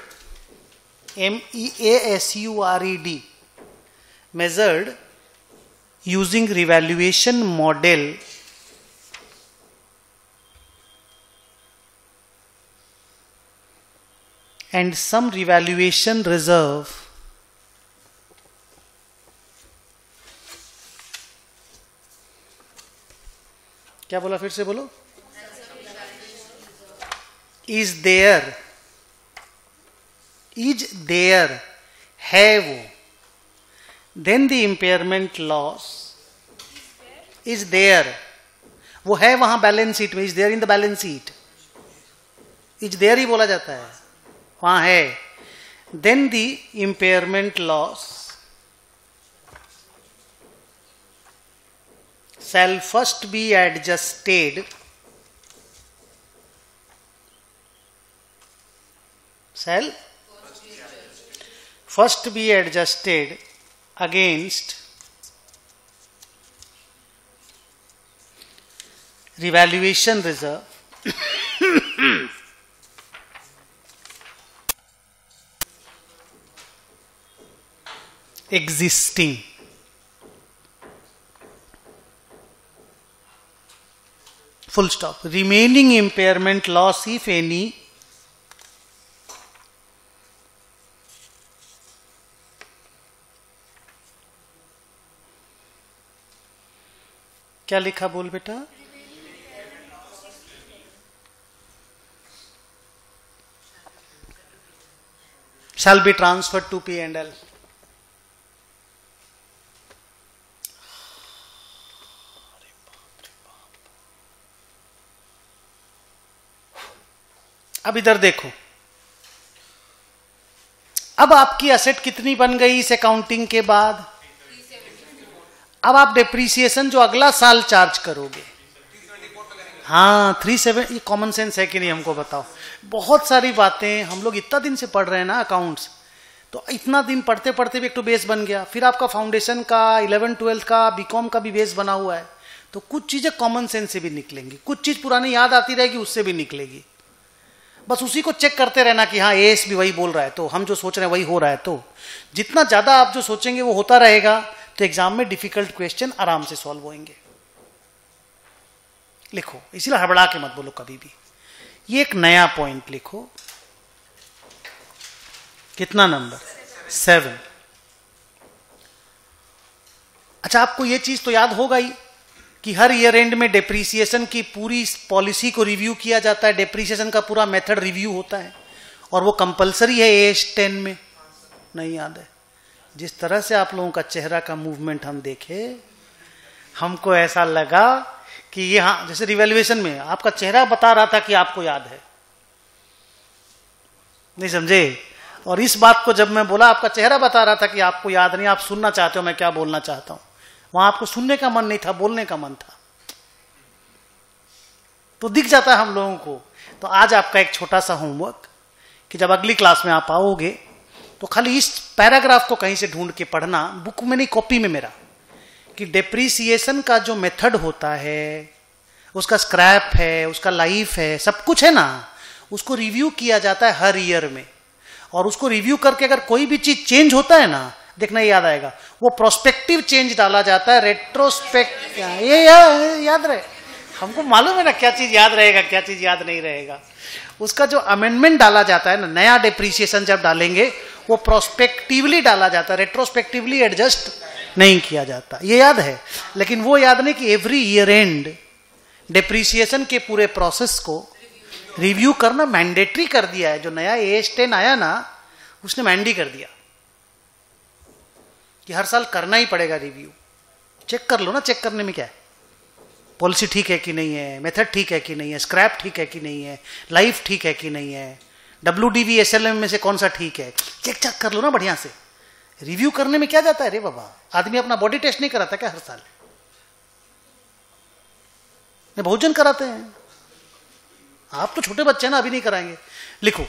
MEASURED, measured using revaluation model and some revaluation reserve क्या बोला, फिर से बोलो, is there है वो, then the impairment loss is there, वो है वहां बैलेंस शीट में, is there in the balance sheet, is there ही बोला जाता है, वहां है, then the impairment loss shall first be adjusted, shall first be adjusted against revaluation reserve existing, full stop. Remaining impairment loss, if any, क्या लिखा बोल बेटा, shall be transferred to P&L. अब इधर देखो, अब आपकी असेट कितनी बन गई इस अकाउंटिंग के बाद, अब आप डेप्रीसिएशन जो अगला साल चार्ज करोगे, हाँ 37, ये कॉमन सेंस है कि नहीं हमको बताओ। बहुत सारी बातें हम लोग इतना दिन से पढ़ रहे हैं ना अकाउंट्स, तो इतना दिन पढ़ते पढ़ते भी एक तो बेस बन गया, फिर आपका फाउंडेशन का 11-12 का बीकॉम का भी बेस बना हुआ है, तो कुछ चीजें कॉमन सेंस से भी निकलेंगी, कुछ चीज पुरानी याद आती रहेगी उससे भी निकलेगी। बस उसी को चेक करते रहना कि हाँ एएस भी वही बोल रहा है, तो हम जो सोच रहे हैं वही हो रहा है। तो जितना ज्यादा आप जो सोचेंगे वो होता रहेगा, तो एग्जाम में डिफिकल्ट क्वेश्चन आराम से सॉल्व होंगे। लिखो, इसीलिए हड़बड़ा के मत बोलो कभी भी। ये एक नया पॉइंट लिखो, कितना नंबर 7। अच्छा, आपको ये चीज तो याद होगा ही कि हर ईयर एंड में डेप्रीसिएशन की पूरी पॉलिसी को रिव्यू किया जाता है, डेप्रीसिएशन का पूरा मेथड रिव्यू होता है, और वो कंपलसरी है AS10 में, नहीं याद है? जिस तरह से आप लोगों का चेहरा का मूवमेंट हम देखे, हमको ऐसा लगा कि ये, हाँ जैसे रिवैल्यूएशन में आपका चेहरा बता रहा था कि आपको याद है, नहीं समझे? और इस बात को जब मैं बोला, आपका चेहरा बता रहा था कि आपको याद नहीं, आप सुनना चाहते हो मैं क्या बोलना चाहता हूं, वहां आपको सुनने का मन नहीं था, बोलने का मन था। तो दिख जाता है हम लोगों को। तो आज आपका एक छोटा सा होमवर्क कि जब अगली क्लास में आप आओगे तो खाली इस पैराग्राफ को कहीं से ढूंढ के पढ़ना, बुक में नहीं कॉपी में मेरा, कि डेप्रीसिएशन का जो मेथड होता है, उसका स्क्रैप है, उसका लाइफ है, सब कुछ है ना, उसको रिव्यू किया जाता है हर ईयर में। और उसको रिव्यू करके अगर कोई भी चीज चेंज होता है ना, देखना याद आएगा, वो प्रोस्पेक्टिव चेंज डाला जाता है, रेट्रोस्पेक्ट, ये याद रहे, हमको मालूम है ना क्या चीज याद रहेगा क्या चीज याद नहीं रहेगा। उसका जो अमेंडमेंट डाला जाता है ना, नया डेप्रीसिएशन जब डालेंगे वो प्रोस्पेक्टिवली डाला जाता है, रेट्रोस्पेक्टिवली एडजस्ट नहीं किया जाता, ये याद है। लेकिन वो याद नहीं कि एवरी ईयर एंड डेप्रीसिएशन के पूरे प्रोसेस को रिव्यू करना मैंडेटरी कर दिया है। जो नया AS10 आया ना, उसने मैंडी कर दिया कि हर साल करना ही पड़ेगा रिव्यू। चेक कर लो ना, चेक करने में क्या है, पॉलिसी ठीक है कि नहीं है, मेथड ठीक है कि नहीं है, स्क्रैप ठीक है कि नहीं है, लाइफ ठीक है कि नहीं है, WDV SLM में से कौन सा ठीक है, चेक चेक कर लो ना बढ़िया से। रिव्यू करने में क्या जाता है रे बाबा, आदमी अपना बॉडी टेस्ट नहीं कराता क्या हर साल? बहुत जन कराते हैं, आप तो छोटे बच्चे ना, अभी नहीं कराएंगे। लिखो,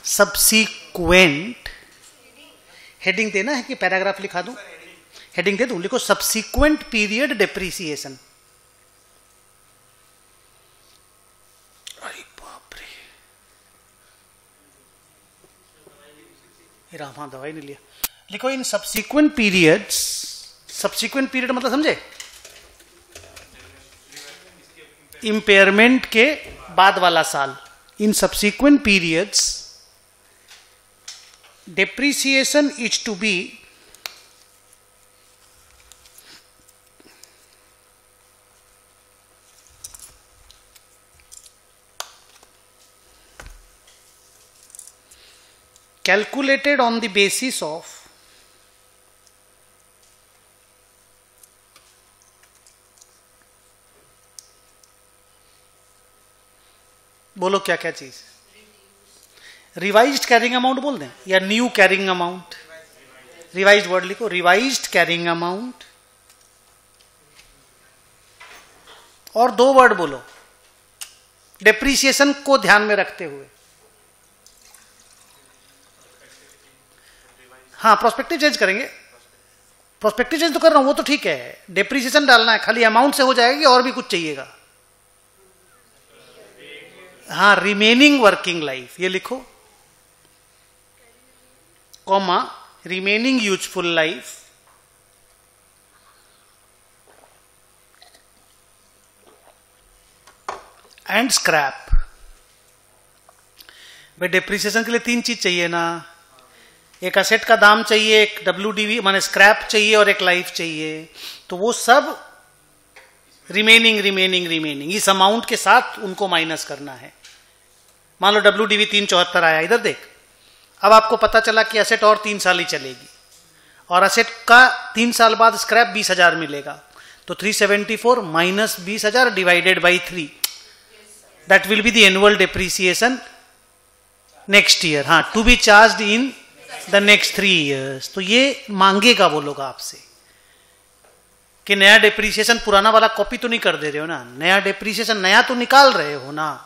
सबसीक्वेंट, हेडिंग देना है कि पैराग्राफ लिखा दूं? हेडिंग दे दूं, लिखो सबसीक्वेंट पीरियड डेप्रीसिएशन। अरे बाप रे, रामा दवाई नहीं लिया। लिखो in subsequent periods, subsequent period मतलब समझे, इंपेयरमेंट के बाद वाला साल। In subsequent periods depreciation is to be calculated on the basis of बोलो क्या क्या चीज, रिवाइज्ड कैरिंग अमाउंट बोल दें या new carrying amount? Revised word लिखो, रिवाइज्ड कैरिंग अमाउंट। और दो वर्ड बोलो डेप्रीसिएशन को ध्यान में रखते हुए। हाँ, प्रोस्पेक्टिव चेंज करेंगे, प्रोस्पेक्टिव चेंज तो कर रहा हूं, वो तो ठीक है। डेप्रीसिएशन डालना है, खाली अमाउंट से हो जाएगा कि और भी कुछ चाहिएगा? हाँ, रिमेनिंग वर्किंग लाइफ, ये लिखो, comma remaining useful life and scrap. भाई डेप्रिसिएशन के लिए तीन चीज चाहिए ना, एक असेट का दाम चाहिए, एक WDV माने स्क्रैप चाहिए और एक लाइफ चाहिए। तो वो सब रिमेनिंग रिमेनिंग रिमेनिंग इस अमाउंट के साथ उनको माइनस करना है। मान लो WDV 374 आया, इधर देख, अब आपको पता चला कि असेट और 3 साल ही चलेगी और असेट का 3 साल बाद स्क्रैप 20,000 मिलेगा, तो 374 minus 20,000 divided by 3, that will be the annual depreciation next year. हाँ, to be charged in the next 3 years। तो ये मांगेगा वो लोग आपसे कि नया डेप्रीसिएशन पुराना वाला कॉपी तो नहीं कर दे रहे हो ना, नया डेप्रीसिएशन नया तो निकाल रहे हो ना।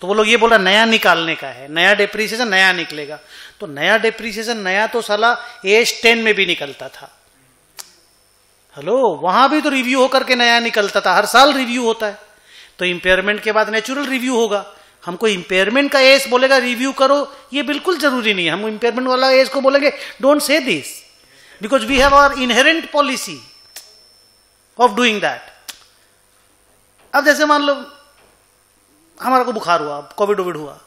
तो वो लोग ये बोल रहा नया निकालने का है, नया डेप्रीसिएशन नया निकलेगा। तो नया डेप्रीसिएशन नया तो साला AS10 में भी निकलता था। हेलो, वहां भी तो रिव्यू होकर के नया निकलता था, हर साल रिव्यू होता है। तो इंपेयरमेंट के बाद नेचुरल रिव्यू होगा। हमको इंपेयरमेंट का एस बोलेगा रिव्यू करो, ये बिल्कुल जरूरी नहीं है। हम इंपेयरमेंट वाला एस को बोलेंगे don't say this because we have our inherent policy of doing that. अब जैसे मान लो हमारा को बुखार हुआ, कोविड वोविड हुआ,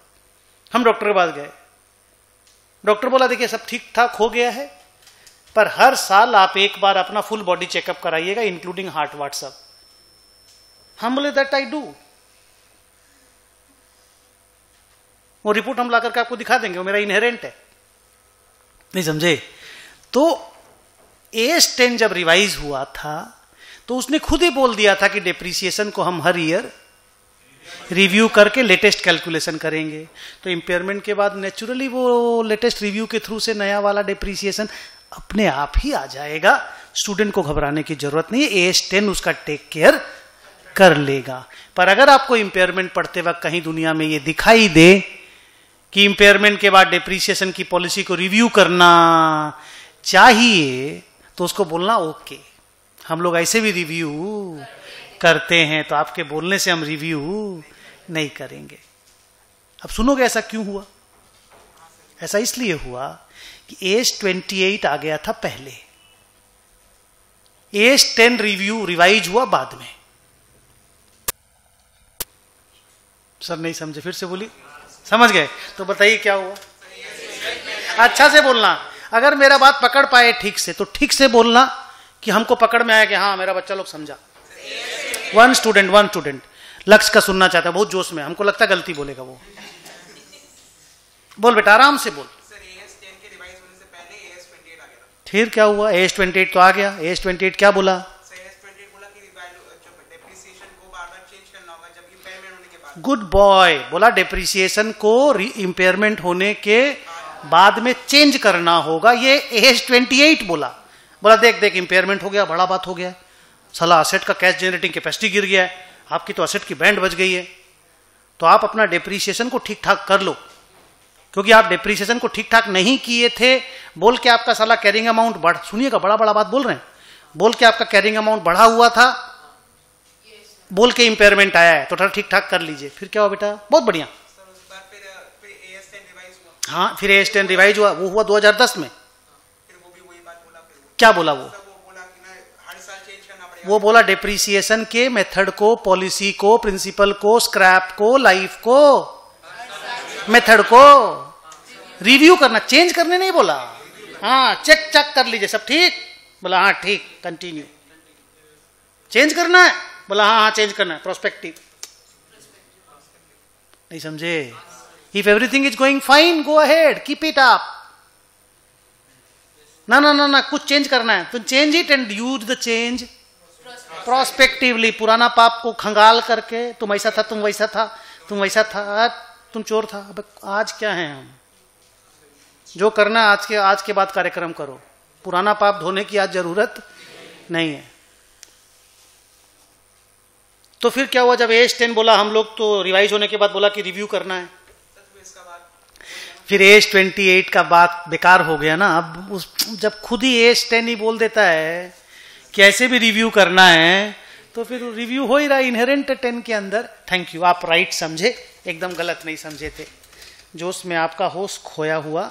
हम डॉक्टर के पास गए, डॉक्टर बोला देखिए सब ठीक ठाक हो गया है, पर हर साल आप एक बार अपना फुल बॉडी चेकअप कराइएगा इंक्लूडिंग हार्ट वार्ट सब। हम बोले दैट आई डू, वो रिपोर्ट हम ला करके आपको दिखा देंगे, वो मेरा इनहेरेंट है। नहीं समझे? तो AS10 जब रिवाइज हुआ था तो उसने खुद ही बोल दिया था कि डेप्रीसिएशन को हम हर ईयर रिव्यू करके लेटेस्ट कैलकुलेशन करेंगे। तो इंपेयरमेंट के बाद नेचुरली वो लेटेस्ट रिव्यू के थ्रू से नया वाला डेप्रीसिएशन अपने आप ही आ जाएगा। स्टूडेंट को घबराने की जरूरत नहीं है, AS10 उसका टेक केयर कर लेगा। पर अगर आपको इंपेयरमेंट पढ़ते वक्त कहीं दुनिया में ये दिखाई दे कि इंपेयरमेंट के बाद डिप्रिसिएशन की पॉलिसी को रिव्यू करना चाहिए, तो उसको बोलना ओके, हम लोग ऐसे भी रिव्यू करते हैं, तो आपके बोलने से हम रिव्यू नहीं करेंगे। अब सुनोगे ऐसा क्यों हुआ? ऐसा इसलिए हुआ कि AS28 आ गया था पहले, AS10 रिव्यू रिवाइज हुआ बाद में। सर नहीं समझे, फिर से बोली। समझ गए? तो बताइए क्या हुआ। अच्छा से बोलना, अगर मेरा बात पकड़ पाए ठीक से, तो ठीक से बोलना कि हमको पकड़ में आया कि हाँ मेरा बच्चा लोग समझा। वन स्टूडेंट लक्ष्य का सुनना चाहता है, बहुत जोश में, हमको लगता है गलती बोलेगा वो। बोल बेटा, आराम से बोल। फिर क्या हुआ? AS28 तो आ गया, AS28 क्या बोला? गुड बॉय, बोला डेप्रिसिएशन को इंपेयरमेंट होने के बाद में चेंज करना होगा, ये AS28 बोला देख इंपेयरमेंट हो गया, बड़ा बात हो गया, साला असेट का कैश जनरेटिंग कैपेसिटी गिर गया है, आपकी तो असेट की बैंड बच गई है, तो आप अपना डेप्रिसिएशन को ठीक ठाक कर लो, क्योंकि आप डेप्रिसिएशन को ठीक ठाक नहीं किए थे बोल के आपका साला कैरिंग अमाउंट बढ़, सुनिएगा बड़ा बात बोल रहे हैं, बोल के आपका कैरिंग अमाउंट बढ़ा हुआ था, बोल के इंपेयरमेंट आया है, तो थोड़ा ठीक ठाक कर लीजिए। फिर क्या हुआ बेटा? बहुत बढ़िया। हाँ, फिर AS10 रिवाइज हुआ, वो हुआ 2010 में। क्या बोला वो बोला डेप्रिसिएशन के मेथड को, पॉलिसी को, प्रिंसिपल को, स्क्रैप को, लाइफ को, मेथड को रिव्यू करना, चेंज करने नहीं बोला। हाँ, चेक कर लीजिए सब ठीक। बोला हाँ ठीक, कंटिन्यू। चेंज करना है? बोला हाँ चेंज करना है, प्रोस्पेक्टिव। नहीं समझे? If everything is going fine, go ahead, keep it up. ना कुछ चेंज करना है तो change it and use the change prospectively. पुराना पाप को खंगाल करके, तुम ऐसा था, तुम वैसा था, तुम वैसा था, तुम चोर था, अब आज क्या है? हम जो करना आज के बाद कार्यक्रम करो, पुराना पाप धोने की आज जरूरत नहीं है। तो फिर क्या हुआ? जब AS10 बोला, हम लोग तो रिवाइज होने के बाद बोला कि रिव्यू करना है, फिर AS28 का बात बेकार हो गया ना। अब जब खुद ही AS10 ही बोल देता है कि ऐसे भी रिव्यू करना है, तो फिर रिव्यू हो ही रहा, इनहेरेंट 10 के अंदर। थैंक यू, आप राइट समझे, एकदम गलत नहीं समझे थे। जोश में आपका होश खोया हुआ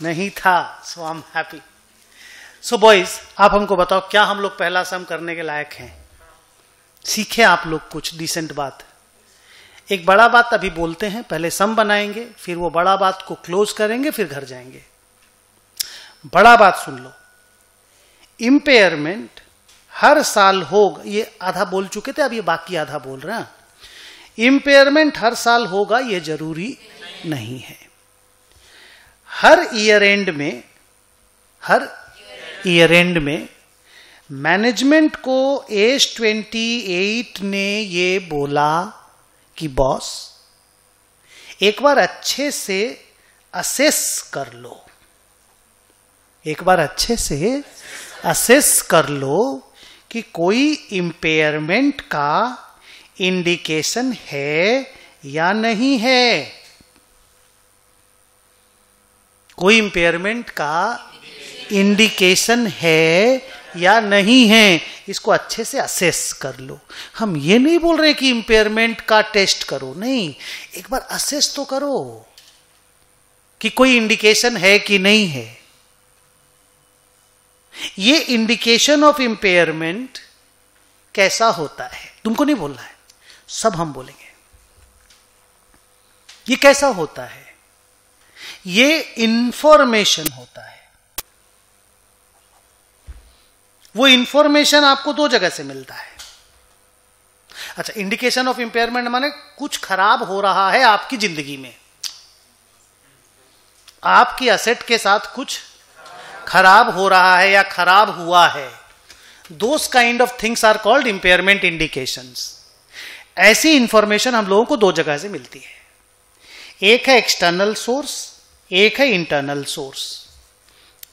नहीं था। So I am happy. So boys, आप हमको बताओ, क्या हम लोग पहला सम करने के लायक हैं? सीखे आप लोग कुछ डिसेंट बात? एक बड़ा बात अभी बोलते हैं, पहले सम बनाएंगे, फिर वो बड़ा बात को क्लोज करेंगे, फिर घर जाएंगे। बड़ा बात सुन लो, इंपेयरमेंट हर साल होगा, ये आधा बोल चुके थे, अब ये बाकी आधा बोल रहे हैं। इंपेयरमेंट हर साल होगा ये जरूरी नहीं है। हर ईयर एंड में मैनेजमेंट को AS28 ने ये बोला कि बॉस एक बार अच्छे से असेस कर लो, एक बार अच्छे से असेस कर लो कि कोई इंपेयरमेंट का इंडिकेशन है या नहीं है। कोई इंपेयरमेंट का इंडिकेशन है या नहीं है, इसको अच्छे से असेस कर लो। हम ये नहीं बोल रहे कि इंपेयरमेंट का टेस्ट करो, नहीं, एक बार असेस तो करो कि कोई इंडिकेशन है कि नहीं है। ये इंडिकेशन ऑफ इंपेयरमेंट कैसा होता है तुमको नहीं बोलना है, सब हम बोलेंगे। ये कैसा होता है? ये इंफॉर्मेशन होता है। वो इंफॉर्मेशन आपको दो जगह से मिलता है। अच्छा, इंडिकेशन ऑफ इंपेयरमेंट माने कुछ खराब हो रहा है आपकी जिंदगी में, आपकी असेट के साथ कुछ खराब हो रहा है या खराब हुआ है। Those kind of things are called impairment indications. ऐसी इंफॉर्मेशन हम लोगों को दो जगह से मिलती है, एक है एक्सटर्नल सोर्स, एक है इंटरनल सोर्स,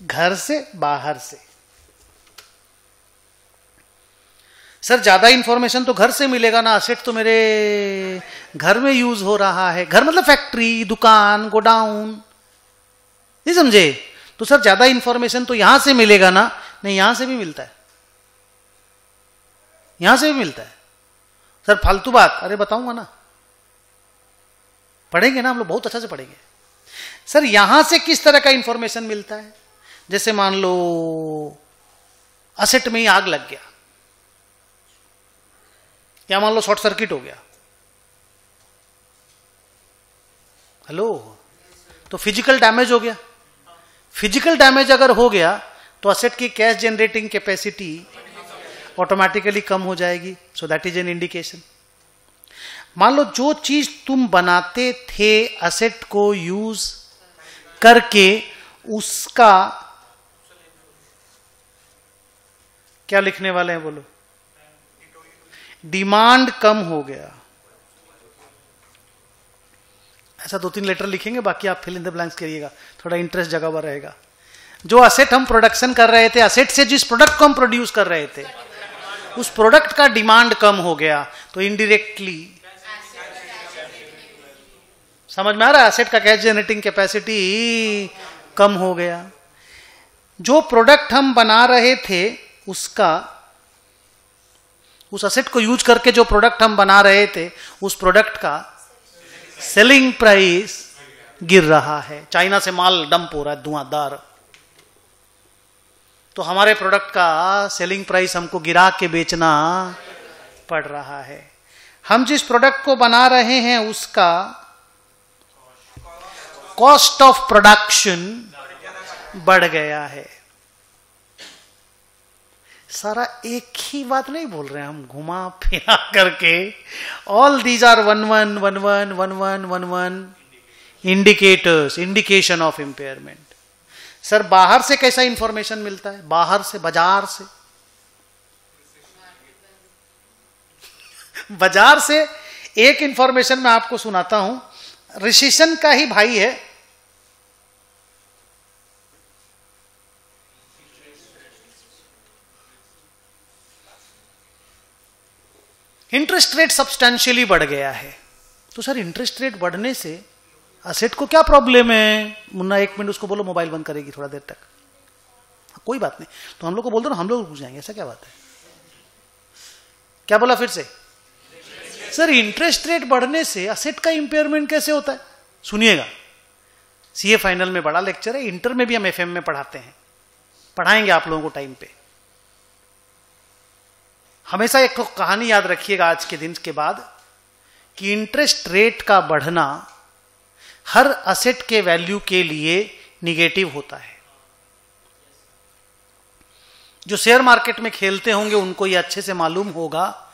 घर से बाहर से। सर ज्यादा इंफॉर्मेशन तो घर से मिलेगा ना, असेट तो मेरे घर में यूज हो रहा है। घर मतलब फैक्ट्री, दुकान, गोडाउन, नहीं समझे? तो सर ज्यादा इंफॉर्मेशन तो यहां से मिलेगा ना? नहीं, यहां से भी मिलता है, यहां से भी मिलता है। सर फालतू बात, अरे बताऊंगा ना, पढ़ेंगे ना हम लोग, बहुत अच्छा से पढ़ेंगे। सर यहां से किस तरह का इंफॉर्मेशन मिलता है? जैसे मान लो असेट में ही आग लग गया, या मान लो शॉर्ट सर्किट हो गया, हेलो, तो फिजिकल डैमेज हो गया। फिजिकल डैमेज अगर हो गया तो असेट की कैश जनरेटिंग कैपेसिटी ऑटोमेटिकली कम हो जाएगी। So that is an indication. मान लो जो चीज तुम बनाते थे असेट को यूज करके, उसका क्या लिखने वाले हैं बोलो? डिमांड कम हो गया। ऐसा 2-3 लेटर लिखेंगे, बाकी आप फिल इन द ब्लैंक्स करिएगा, थोड़ा इंटरेस्ट जगा हुआ रहेगा। जो असेट हम प्रोडक्शन कर रहे थे, असेट से जिस प्रोडक्ट को हम प्रोड्यूस कर रहे थे, उस प्रोडक्ट का डिमांड कम हो गया, तो इनडायरेक्टली समझ में आ रहा है, असेट का कैश जनरेटिंग कैपेसिटी कम हो गया। जो प्रोडक्ट हम बना रहे थे उसका, उस असेट को यूज करके जो प्रोडक्ट हम बना रहे थे, उस प्रोडक्ट का सेलिंग प्राइस गिर रहा है। चाइना से माल डंप हो रहा है धुआंधार, तो हमारे प्रोडक्ट का सेलिंग प्राइस हमको गिरा के बेचना पड़ रहा है। हम जिस प्रोडक्ट को बना रहे हैं उसका कॉस्ट ऑफ प्रोडक्शन बढ़ गया है। सारा एक ही बात नहीं बोल रहे हैं हम, घुमा फिरा करके। All these are 11111111 indicators, indication of impairment. Sir बाहर से कैसा इंफॉर्मेशन मिलता है? बाहर से, बाजार से। बाजार से एक इंफॉर्मेशन मैं आपको सुनाता हूं, रिसेशन का ही भाई है। इंटरेस्ट रेट सब्सटेंशियली बढ़ गया है। तो सर इंटरेस्ट रेट बढ़ने से असेट को क्या प्रॉब्लम है? मुन्ना 1 मिनट उसको बोलो मोबाइल बंद करेगी थोड़ा देर तक। कोई बात नहीं, तो हम लोग को बोल दो ना, हम लोग पूछ जाएंगे, ऐसा क्या बात है? क्या बोला फिर से? सर इंटरेस्ट रेट बढ़ने से असेट का इंपेयरमेंट कैसे होता है? सुनिएगा, सीए फाइनल में बड़ा लेक्चर है, इंटर में भी हम एफएम में पढ़ाते हैं, पढ़ाएंगे आप लोगों को टाइम पे। हमेशा एक कहानी याद रखिएगा आज के दिन के बाद, कि इंटरेस्ट रेट का बढ़ना हर असेट के वैल्यू के लिए निगेटिव होता है। जो शेयर मार्केट में खेलते होंगे उनको ये अच्छे से मालूम होगा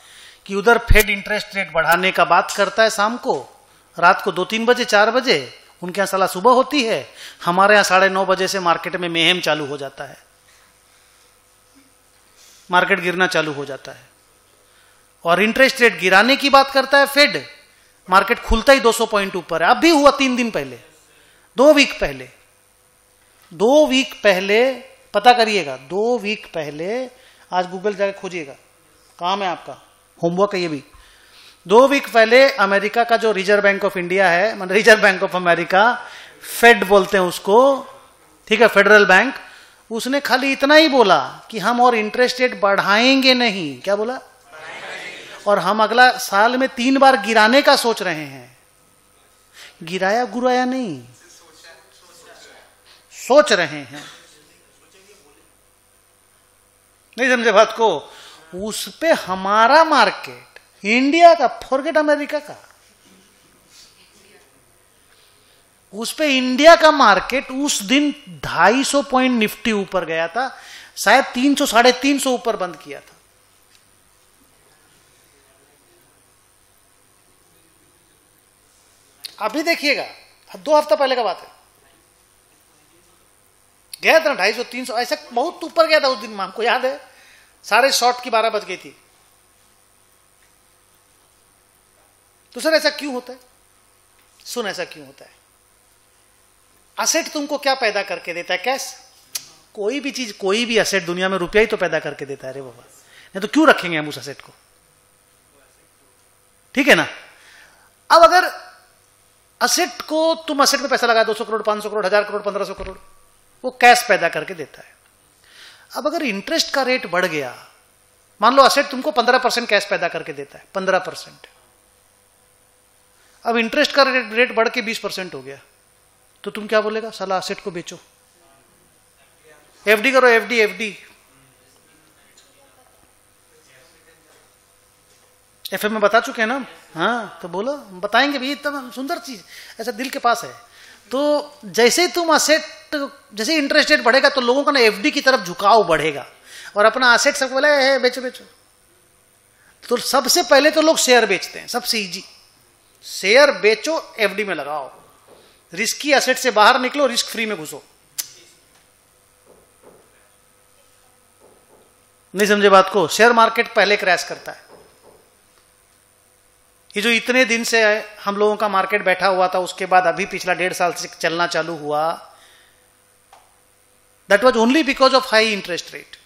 कि उधर फेड इंटरेस्ट रेट बढ़ाने का बात करता है शाम को, रात को 2-3 बजे 4 बजे, उनके यहां साला सुबह होती है, हमारे यहां 9:30 बजे से मार्केट में मेहम चालू हो जाता है, मार्केट गिरना चालू हो जाता है। और इंटरेस्ट रेट गिराने की बात करता है फेड, मार्केट खुलता ही 200 पॉइंट ऊपर है। अब भी हुआ 3 दिन पहले, 2 वीक पहले, 2 वीक पहले, पता करिएगा 2 वीक पहले, आज गूगल जाके खोजिएगा, काम है आपका, होमवर्क है ये भी। 2 वीक पहले अमेरिका का जो रिजर्व बैंक ऑफ इंडिया है, मतलब reserve bank of America, Fed बोलते हैं उसको, ठीक है, फेडरल बैंक, उसने खाली इतना ही बोला कि हम और इंटरेस्ट रेट बढ़ाएंगे नहीं। क्या बोला? और हम अगला साल में 3 बार गिराने का सोच रहे हैं। गिराया गुराया नहीं, सोच रहे हैं। नहीं समझे बात को? उस पे हमारा मार्केट, इंडिया का, फॉरगेट अमेरिका का, उस पे इंडिया का मार्केट उस दिन 250 पॉइंट निफ्टी ऊपर गया था, शायद 300 350 ऊपर बंद किया था। अभी देखिएगा, 2 हफ्ता पहले का बात है, गया था 250 300, ऐसा बहुत ऊपर गया था उस दिन, हमको याद है, सारे शॉर्ट की 12 बज गई थी। तो सर ऐसा क्यों होता है? सुन, ऐसा क्यों होता है? असेट तुमको क्या पैदा करके देता है? कैश। कोई भी चीज, कोई भी असेट दुनिया में रुपया ही तो पैदा करके देता है रे बाबा। नहीं तो क्यों रखेंगे हम उस असेट को? ठीक है ना? अब अगर असेट को तुम असेट में पैसा लगा 200 करोड़, 500 करोड़, 1000 करोड़, 1500 करोड़, वो कैश पैदा करके देता है। अब अगर इंटरेस्ट का रेट बढ़ गया, मान लो असेट तुमको 15% कैश पैदा करके देता है, 15%, अब इंटरेस्ट का रेट बढ़ के 20% हो गया, तो तुम क्या बोलेगा? साला असेट को बेचो, एफडी करो, एफडी। एफएम में बता चुके हैं ना? हाँ, तो बोलो, बताएंगे भी, एकदम सुंदर चीज, ऐसा दिल के पास है। तो जैसे तुम असेट, जैसे इंटरेस्ट रेट बढ़ेगा तो लोगों का ना एफडी की तरफ झुकाव बढ़ेगा, और अपना असेट सबको बोले बेचो बेचो। तो सबसे पहले तो लोग शेयर बेचते हैं, सबसे इजी, शेयर बेचो, एफडी में लगाओ, रिस्की असेट से बाहर निकलो, रिस्क फ्री में घुसो। नहीं समझे बात को? शेयर मार्केट पहले क्रैश करता है। ये जो इतने दिन से हम लोगों का मार्केट बैठा हुआ था, उसके बाद अभी पिछला 1.5 साल से चलना चालू हुआ, that was only because of high interest rate.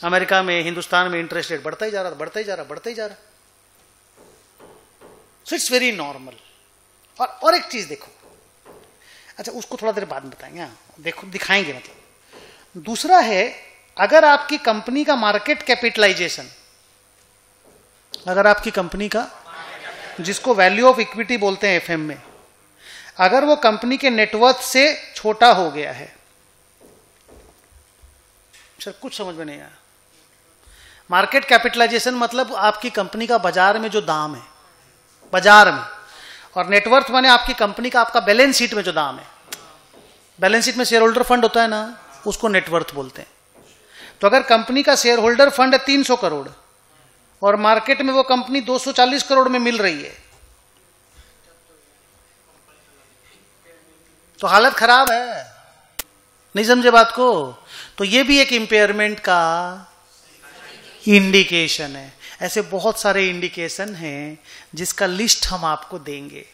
America में, हिंदुस्तान में इंटरेस्ट रेट बढ़ता ही जा रहा। So it's very normal. और एक चीज देखो, अच्छा उसको थोड़ा देर बाद में बताएंगे, देखो दिखाएंगे, मतलब दूसरा है, अगर आपकी कंपनी का मार्केट कैपिटलाइजेशन, अगर आपकी कंपनी का, जिसको वैल्यू ऑफ इक्विटी बोलते हैं एफएम में, अगर वो कंपनी के नेटवर्थ से छोटा हो गया है, सर कुछ समझ में नहीं आया। मार्केट कैपिटलाइजेशन मतलब आपकी कंपनी का बाजार में जो दाम है, बाजार में, और नेटवर्थ माने आपकी कंपनी का, आपका बैलेंस शीट में जो दाम है। बैलेंस शीट में शेयर होल्डर फंड होता है ना, उसको नेटवर्थ बोलते हैं। तो अगर कंपनी का शेयर होल्डर फंड है 300 करोड़ और मार्केट में वो कंपनी 240 करोड़ में मिल रही है, तो हालत खराब है। नहीं समझे बात को? तो ये भी एक इंपेयरमेंट का इंडिकेशन है। ऐसे बहुत सारे इंडिकेशन हैं जिसका लिस्ट हम आपको देंगे।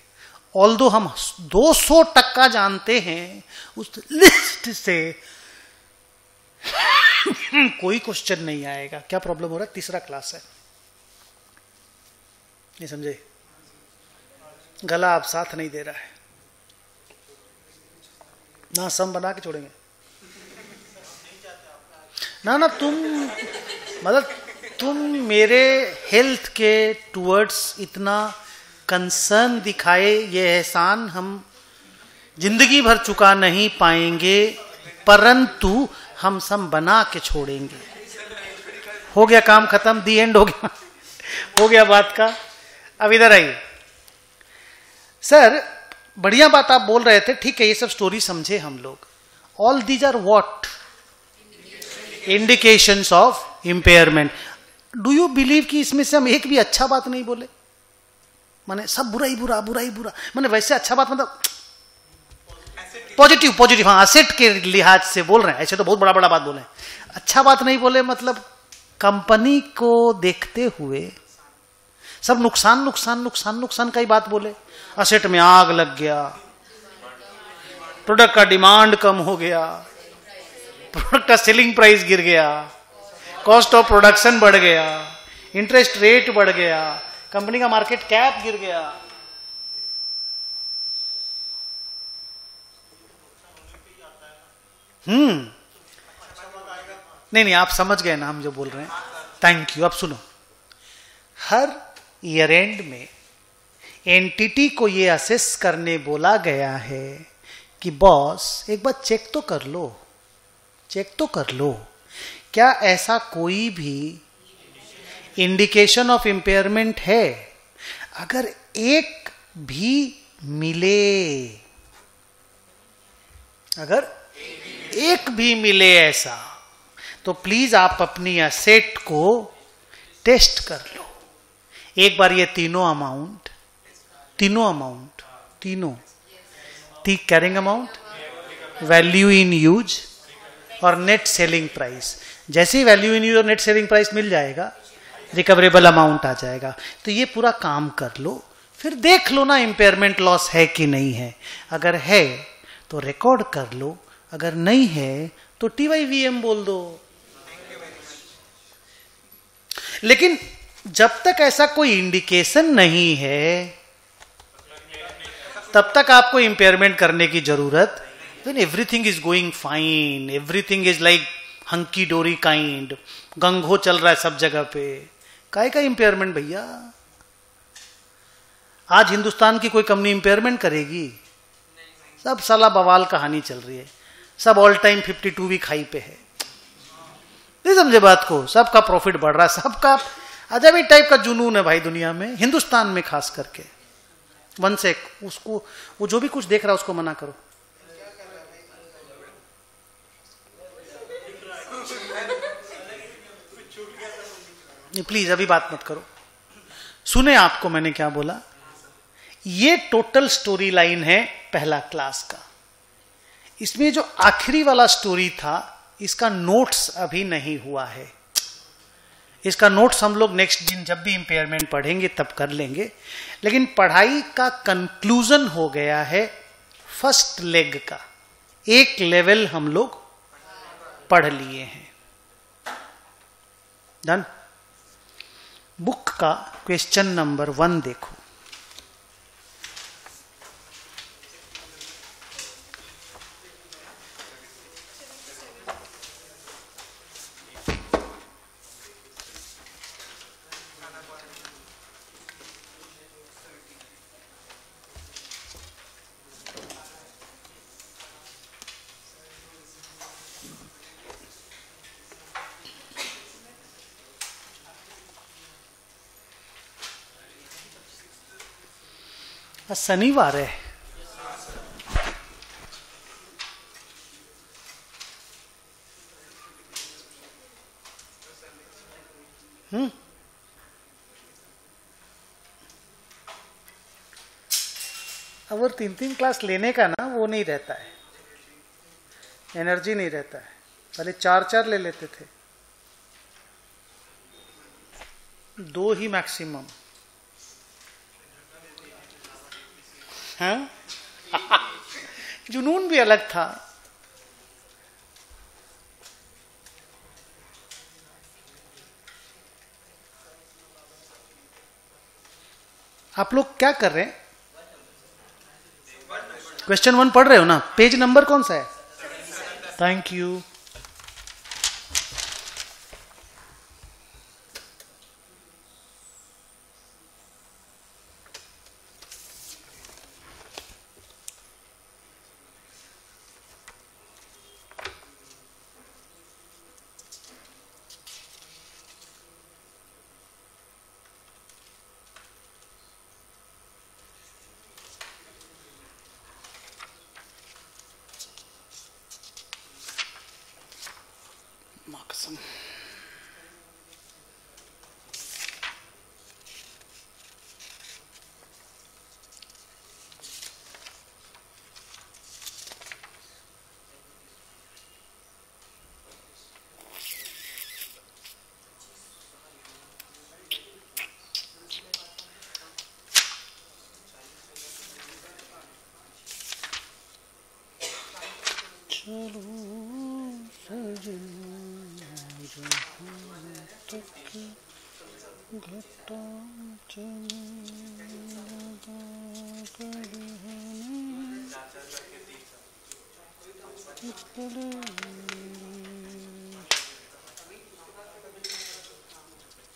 ऑल्दो हम 200% जानते हैं, उस लिस्ट से कोई क्वेश्चन नहीं आएगा। क्या प्रॉब्लम हो रहा है? तीसरा क्लास है, नहीं समझे? गला अब साथ नहीं दे रहा है ना, सम बना के छोड़ेंगे ना। तुम मतलब तुम मेरे हेल्थ के टुवर्ड्स इतना कंसर्न दिखाए, ये एहसान हम जिंदगी भर चुका नहीं पाएंगे, परंतु हम सम बना के छोड़ेंगे। हो गया काम खत्म, दी एंड हो गया, हो गया बात का। अब इधर आइए सर, बढ़िया बात आप बोल रहे थे, ठीक है, ये सब स्टोरी समझे हम लोग। All these are what? Indications of impairment. Do you believe कि इसमें से हम एक भी अच्छा बात नहीं बोले? माने सब बुरा ही बुरा, बुरा ही बुरा, माने वैसे अच्छा बात मतलब पॉजिटिव, पॉजिटिव, हाँ, असेट के लिहाज से बोल रहे हैं। ऐसे तो बहुत बड़ा बड़ा बात बोले, अच्छा बात नहीं बोले, मतलब कंपनी को देखते हुए सब नुकसान नुकसान नुकसान नुकसान का ही बात बोले। असेट में आग लग गया, प्रोडक्ट का डिमांड कम हो गया, प्रोडक्ट का सेलिंग प्राइस गिर गया, कॉस्ट ऑफ प्रोडक्शन बढ़ गया, इंटरेस्ट रेट बढ़ गया, कंपनी का मार्केट कैप गिर गया। नहीं, आप समझ गए ना हम जो बोल रहे हैं। Thank you. अब सुनो, हर ईयर एंड में एंटिटी को ये असेस करने बोला गया है कि बॉस एक बार चेक तो कर लो, चेक तो कर लो, क्या ऐसा कोई भी इंडिकेशन ऑफ इंपेयरमेंट है? अगर एक भी मिले, अगर एक भी मिले ऐसा, तो प्लीज आप अपनी एसेट को टेस्ट कर लो। एक बार ये तीनों amount carrying amount, value in use और नेट सेलिंग प्राइस, जैसे ही वैल्यू इन यूज और नेट सेलिंग प्राइस मिल जाएगा, रिकवरेबल अमाउंट आ जाएगा। तो ये पूरा काम कर लो, फिर देख लो ना इंपेयरमेंट लॉस है कि नहीं है। अगर है तो रिकॉर्ड कर लो, अगर नहीं है तो TYVM बोल दो। लेकिन जब तक ऐसा कोई इंडिकेशन नहीं है तब तक आपको इंपेयरमेंट करने की जरूरत। When everything is going fine, everything is like hunky dory kind, गंगो चल रहा है सब जगह पे, काहे का इंपेयरमेंट भैया? आज हिंदुस्तान की कोई कंपनी इंपेयरमेंट करेगी? सब साला बवाल कहानी चल रही है, सब ऑल टाइम 52 वीक हाई पे है। नहीं समझे बात को? सबका प्रॉफिट बढ़ रहा है, सबका अजब ही टाइप का जुनून है भाई दुनिया में, हिंदुस्तान में खास करके। वन सेक, उसको वो जो भी कुछ देख रहा है उसको मना करो। प्लीज अभी बात मत करो, सुने आपको मैंने क्या बोला। ये टोटल स्टोरी लाइन है पहला क्लास का। इसमें जो आखिरी वाला स्टोरी था इसका नोट्स अभी नहीं हुआ है। इसका नोट्स हम लोग नेक्स्ट दिन जब भी इंपेयरमेंट पढ़ेंगे तब कर लेंगे। लेकिन पढ़ाई का कंक्लूजन हो गया है फर्स्ट लेग का, एक लेवल हम लोग पढ़ लिए हैं। डन। बुक का क्वेश्चन नंबर 1 देखो। शनिवार है, अब वो 3-3 क्लास लेने का ना वो नहीं रहता है, एनर्जी नहीं रहता है। पहले 4-4 ले लेते थे, 2 ही मैक्सिमम। हाँ जुनून भी अलग था। आप लोग क्या कर रहे हैं? क्वेश्चन 1 पढ़ रहे हो ना? पेज नंबर कौन सा है? Thank you.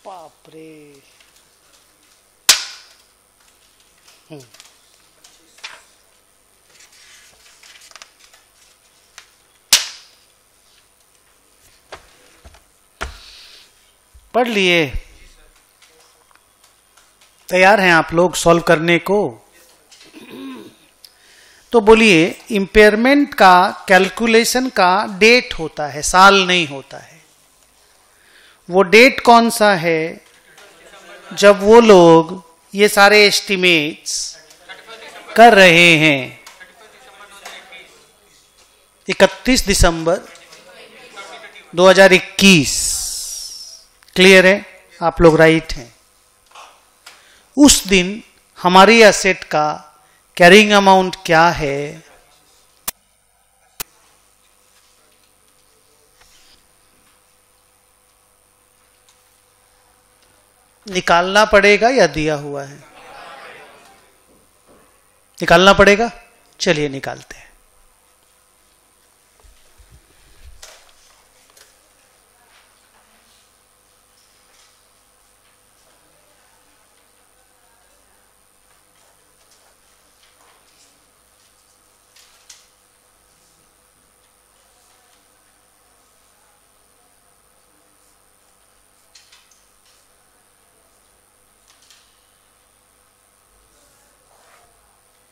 बाप रे। पढ़ लिए? तैयार हैं आप लोग सॉल्व करने को? तो बोलिए, इंपेयरमेंट का कैलकुलेशन का डेट होता है, साल नहीं होता है। वो डेट कौन सा है? जब वो लोग ये सारे एस्टिमेट्स कर रहे हैं 31 दिसंबर 2021। क्लियर है? आप लोग राइट हैं। उस दिन हमारी एसेट का कैरिंग अमाउंट क्या है? निकालना पड़ेगा या दिया हुआ है? निकालना पड़ेगा। चलिए निकालते हैं।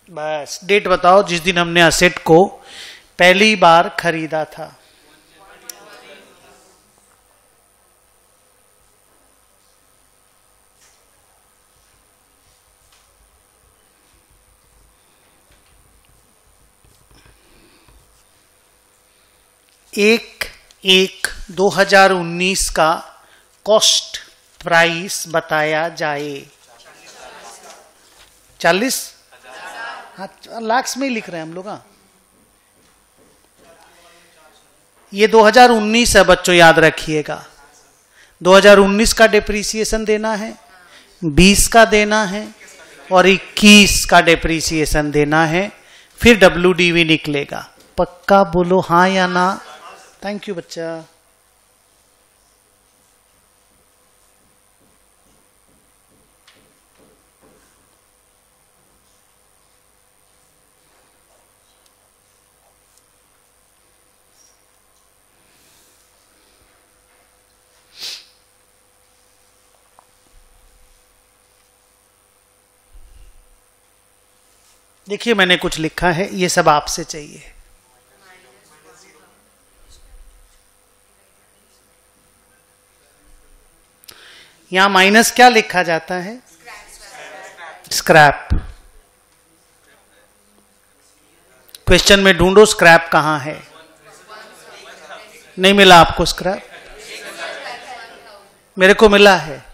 बस डेट बताओ जिस दिन हमने असेट को पहली बार खरीदा था। एक 2019 का कॉस्ट प्राइस बताया जाए। 40? हाँ, लाख्स में ही लिख रहे हैं हम लोग। हाँ, ये 2019 है बच्चों, याद रखिएगा। 2019 का डिप्रीसिएशन देना है, 20 का देना है और 21 का डिप्रीसिएशन देना है, फिर WDV निकलेगा। पक्का बोलो हाँ या ना। थैंक यू बच्चा। देखिए मैंने कुछ लिखा है, ये सब आपसे चाहिए। यहां माइनस क्या लिखा जाता है? स्क्रैप। क्वेश्चन में ढूंढो स्क्रैप कहां है। नहीं मिला आपको स्क्रैप? मेरे को मिला है।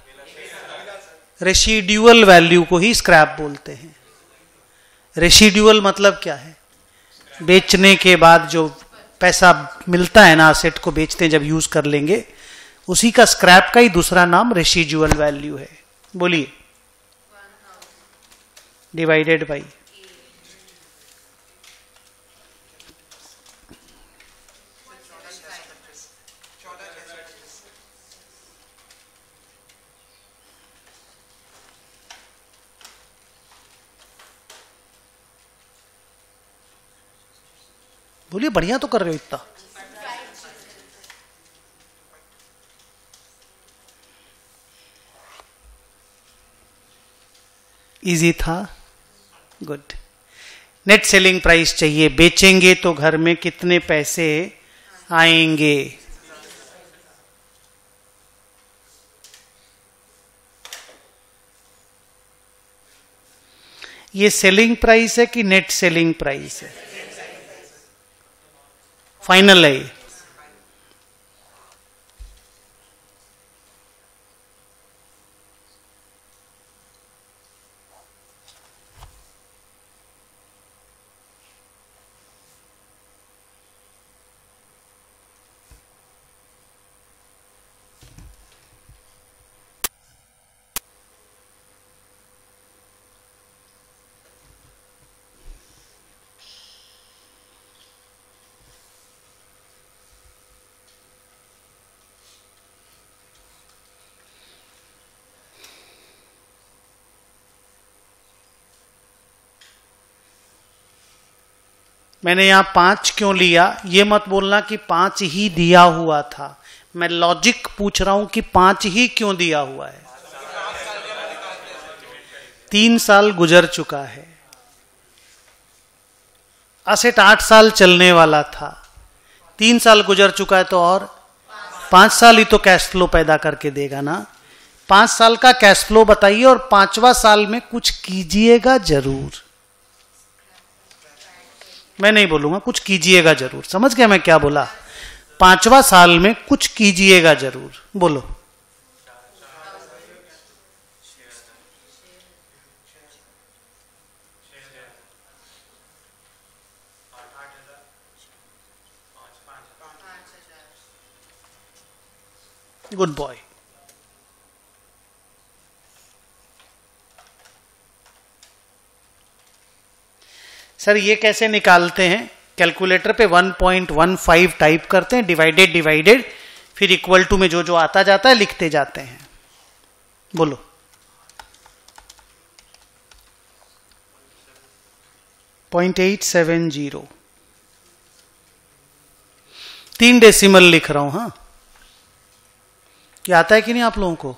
रेसिड्यूअल वैल्यू को ही स्क्रैप बोलते हैं। रेसिड्यूअल मतलब क्या है? बेचने के बाद जो पैसा मिलता है ना, असेट को बेचते हैं जब यूज कर लेंगे, उसी का स्क्रैप का ही दूसरा नाम रेसिड्यूअल वैल्यू है। बोलिए। डिवाइडेड बाई बोलिए, बढ़िया तो कर रहे हो इतना। इजी था, गुड। नेट सेलिंग प्राइस चाहिए। बेचेंगे तो घर में कितने पैसे आएंगे? ये सेलिंग प्राइस है कि नेट सेलिंग प्राइस है? फाइनल है। मैंने यहां 5 क्यों लिया? ये मत बोलना कि 5 ही दिया हुआ था। मैं लॉजिक पूछ रहा हूं कि 5 ही क्यों दिया हुआ है। 3 साल गुजर चुका है, असेट 8 साल चलने वाला था। 3 साल गुजर चुका है तो और 5 साल ही तो कैश फ्लो पैदा करके देगा ना। 5 साल का कैश फ्लो बताइए और 5वां साल में कुछ कीजिएगा जरूर। मैं नहीं बोलूंगा, कुछ कीजिएगा जरूर। समझ गया मैं क्या बोला? 5वां साल में कुछ कीजिएगा जरूर। बोलो। Good boy. सर ये कैसे निकालते हैं? कैलकुलेटर पे 1.15 टाइप करते हैं, डिवाइडेड, फिर इक्वल टू में जो जो आता जाता है लिखते जाते हैं। बोलो। 0.870, 3 डेसिमल लिख रहा हूं। हाँ, ये आता है कि नहीं आप लोगों को?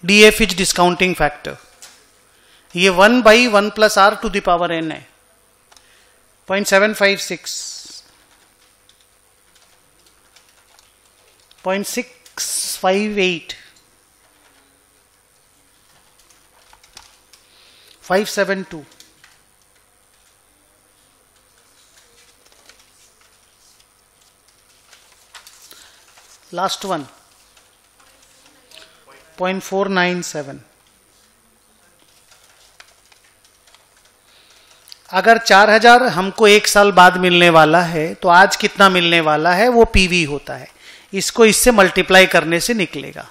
DF is discounting factor. ये 1/1 + r⁴ है। 0.756, 0.658, 572, लास्ट वन 0.497। अगर 4000 हमको 1 साल बाद मिलने वाला है तो आज कितना मिलने वाला है वो पीवी होता है। इसको इससे मल्टीप्लाई करने से निकलेगा।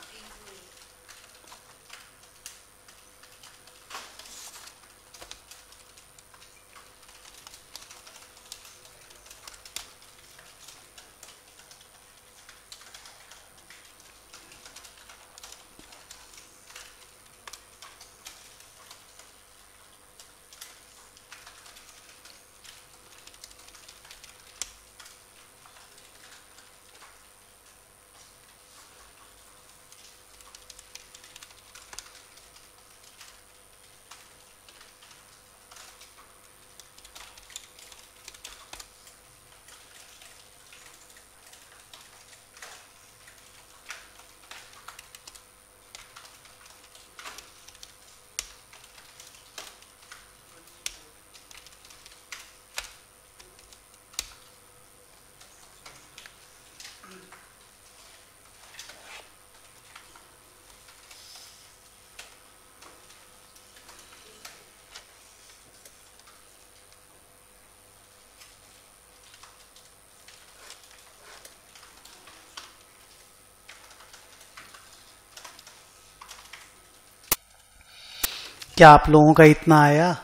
क्या आप लोगों का इतना आया?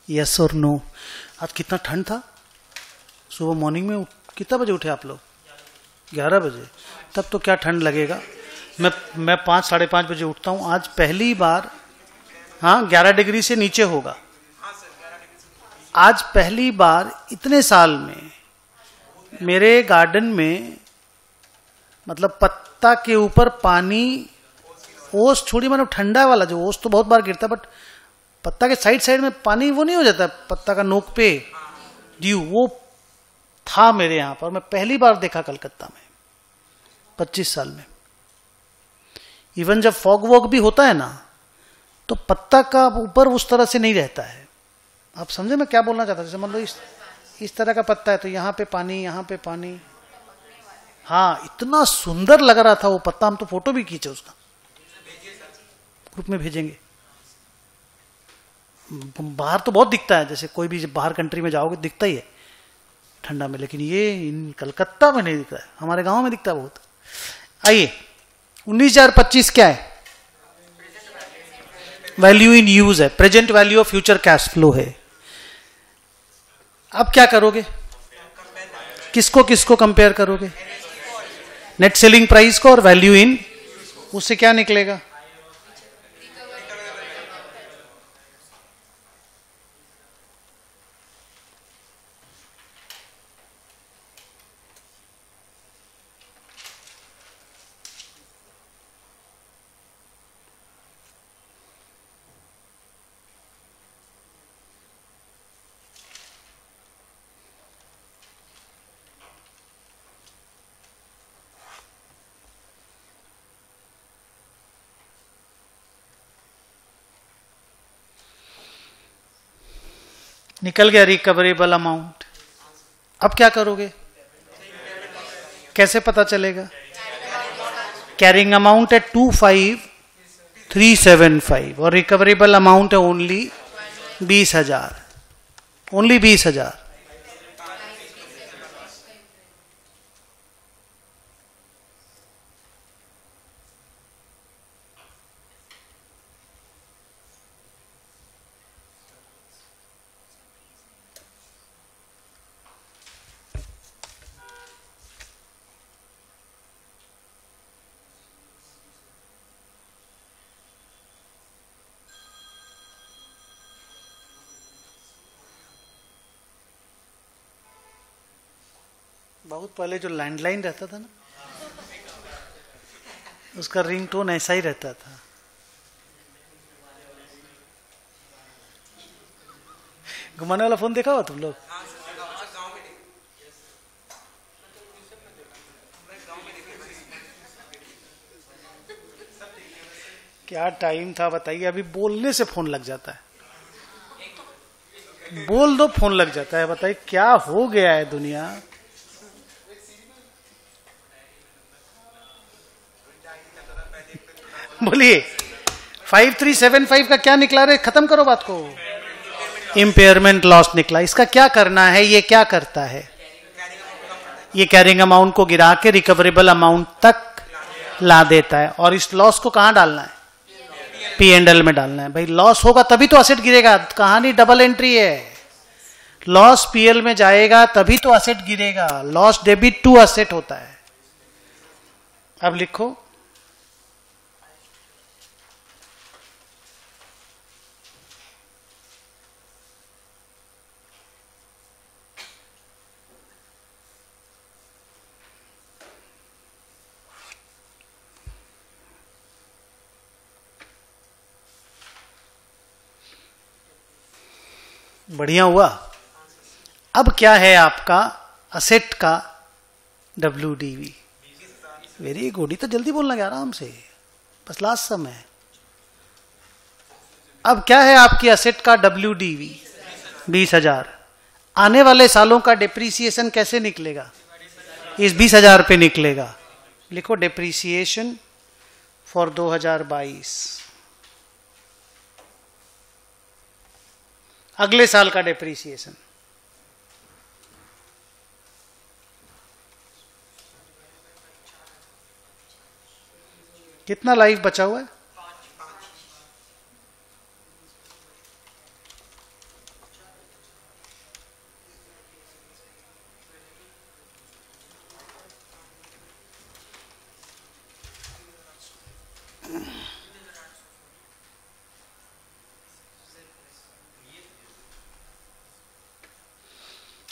यस और नो? आज कितना ठंड था? सुबह मॉर्निंग में कितना बजे उठे आप लोग? 11 बजे। तब तो क्या ठंड लगेगा। मैं 5 साढ़े 5 बजे उठता हूँ। आज पहली बार, हाँ 11 डिग्री से नीचे होगा। आज पहली बार इतने साल में मेरे गार्डन में, मतलब पत्ता के ऊपर पानी, ओस छोड़ी, मतलब ठंडा वाला, जो ओस तो बहुत बार गिरता है, बट पत्ता के साइड में पानी वो नहीं हो जाता, पत्ता का नोक पे ड्यू, वो था मेरे यहां पर। मैं पहली बार देखा कलकत्ता में 25 साल में। इवन जब फॉग वॉग भी होता है ना, तो पत्ता का ऊपर उस तरह से नहीं रहता है। आप समझे मैं क्या बोलना चाहता हूं? जैसे मान लो इस तरह का पत्ता है, तो यहां पे पानी, यहां पे पानी। हाँ, इतना सुंदर लग रहा था वो पत्ता। हम तो फोटो भी खींचे उसका, ग्रुप में भेजेंगे। बाहर तो बहुत दिखता है, जैसे कोई भी बाहर कंट्री में जाओगे दिखता ही है ठंडा में, लेकिन ये इन कलकत्ता में नहीं दिखता है। हमारे गांव में दिखता है बहुत। आइए, 19,025 क्या है? वैल्यू इन यूज है, present value of future cash flow है। अब क्या करोगे? किसको किसको कंपेयर करोगे? नेट सेलिंग प्राइस को और वैल्यू इन, उससे क्या निकलेगा? निकल गया रिकवरेबल अमाउंट। अब क्या करोगे? कैसे पता चलेगा? कैरिंग अमाउंट है 25,375 और रिकवरेबल अमाउंट है ओनली 20,000, ओनली 20,000। बहुत पहले जो लैंडलाइन रहता था ना, उसका रिंगटोन ऐसा ही रहता था। घुमाने वाला फोन देखा हो तुम लोग? क्या टाइम था बताइए। अभी बोलने से फोन लग जाता है, बोल दो फोन लग जाता है। बताइए क्या हो गया है दुनिया। बोलिए 5375 का क्या निकला रे? खत्म करो बात को। इम्पेयरमेंट लॉस निकला। इसका क्या करना है? ये क्या करता है? ये कैरिंग अमाउंट को गिरा के रिकवरेबल अमाउंट तक ला देता है। और इस लॉस को कहां डालना है? P&L में डालना है। भाई लॉस होगा तभी तो असेट गिरेगा। कहानी डबल एंट्री है। लॉस पीएल में जाएगा तभी तो असेट गिरेगा। लॉस डेबिट टू असेट होता है। अब लिखो बढ़िया हुआ। अब क्या है आपका असेट का WDV? Very good. तो जल्दी बोलना है, आराम से, बस लास्ट समय। अब क्या है आपकी असेट का WDV? 20,000। आने वाले सालों का डिप्रीसिएशन कैसे निकलेगा? इस 20,000 पे निकलेगा। लिखो डिप्रीसिएशन फॉर 2022, अगले साल का डिप्रीसिएशन। कितना लाइफ बचा हुआ है?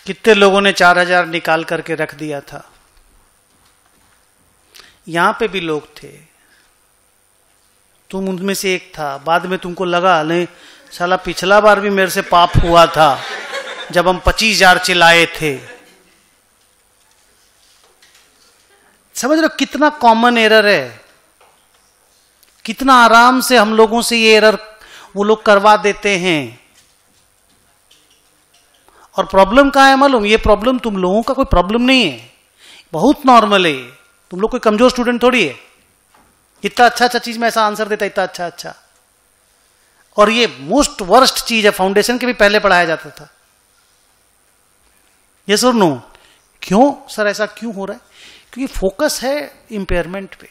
कितने लोगों ने 4,000 निकाल करके रख दिया था? यहां पे भी लोग थे, तुम उनमें से एक था। बाद में तुमको लगा नहीं साला पिछला बार भी मेरे से पाप हुआ था जब हम 25,000 चिल्लाए थे। समझ रहे हो कितना कॉमन एरर है? कितना आराम से हम लोगों से ये एरर वो लोग करवा देते हैं। और प्रॉब्लम कहां है मालूम? ये प्रॉब्लम तुम लोगों का कोई प्रॉब्लम नहीं है, बहुत नॉर्मल है। तुम लोग कोई कमजोर स्टूडेंट थोड़ी है। इतना अच्छा अच्छा चीज में ऐसा आंसर देता, इतना अच्छा अच्छा। और ये मोस्ट वर्स्ट चीज है, फाउंडेशन के भी पहले पढ़ाया जाता था। यस और नो? क्यों सर ऐसा क्यों हो रहा है? क्योंकि फोकस है इंपेयरमेंट पे,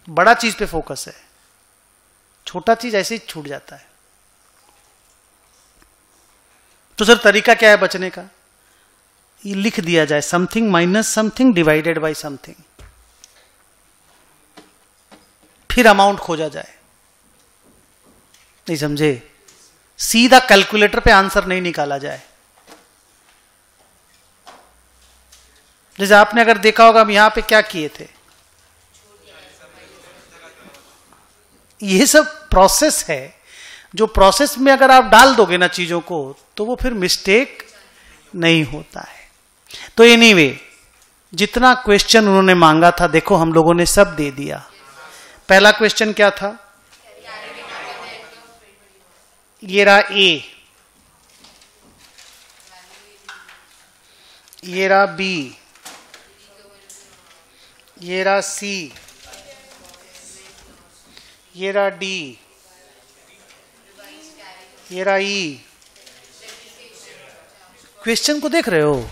बड़ा चीज पे फोकस है, छोटा चीज ऐसे ही छूट जाता है। तो सर तरीका क्या है बचने का? ये लिख दिया जाए something minus something divided by something, फिर अमाउंट खोजा जाए। नहीं समझे? सीधा कैलकुलेटर पे आंसर नहीं निकाला जाए। जैसे आपने अगर देखा होगा हम यहां पे क्या किए थे, ये सब प्रोसेस है। जो प्रोसेस में अगर आप डाल दोगे ना चीजों को, तो वो फिर मिस्टेक नहीं होता है। तो एनीवे, जितना क्वेश्चन उन्होंने मांगा था देखो हम लोगों ने सब दे दिया। पहला क्वेश्चन क्या था? ये रहा A, ये रहा B, ये रहा C, ये रहा D, ये रहा E। क्वेश्चन को देख रहे हो?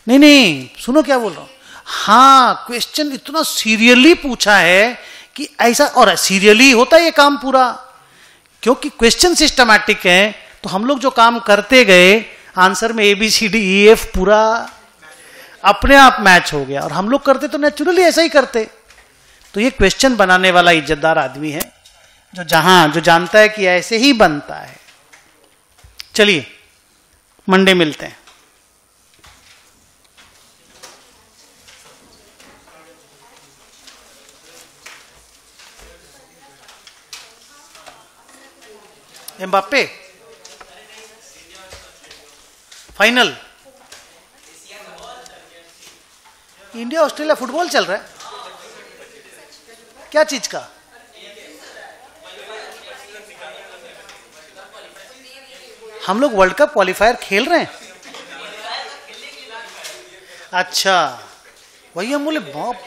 नहीं नहीं, सुनो क्या बोल रहा हूं। हाँ, क्वेश्चन इतना सीरियसली पूछा है कि ऐसा, और सीरियसली होता है ये काम पूरा, क्योंकि क्वेश्चन सिस्टमैटिक है। तो हम लोग जो काम करते गए, आंसर में ABCDEF पूरा अपने आप मैच हो गया। और हम लोग करते तो नेचुरली ऐसा ही करते। तो ये क्वेश्चन बनाने वाला इज्जतदार आदमी है, जो जानता है कि ऐसे ही बनता है। चलिए मंडे मिलते हैं। Mbappe final. India Australia football चल रहा है, क्या चीज का? हम लोग वर्ल्ड कप क्वालिफायर खेल रहे हैं। अच्छा, वही हम बोले बाप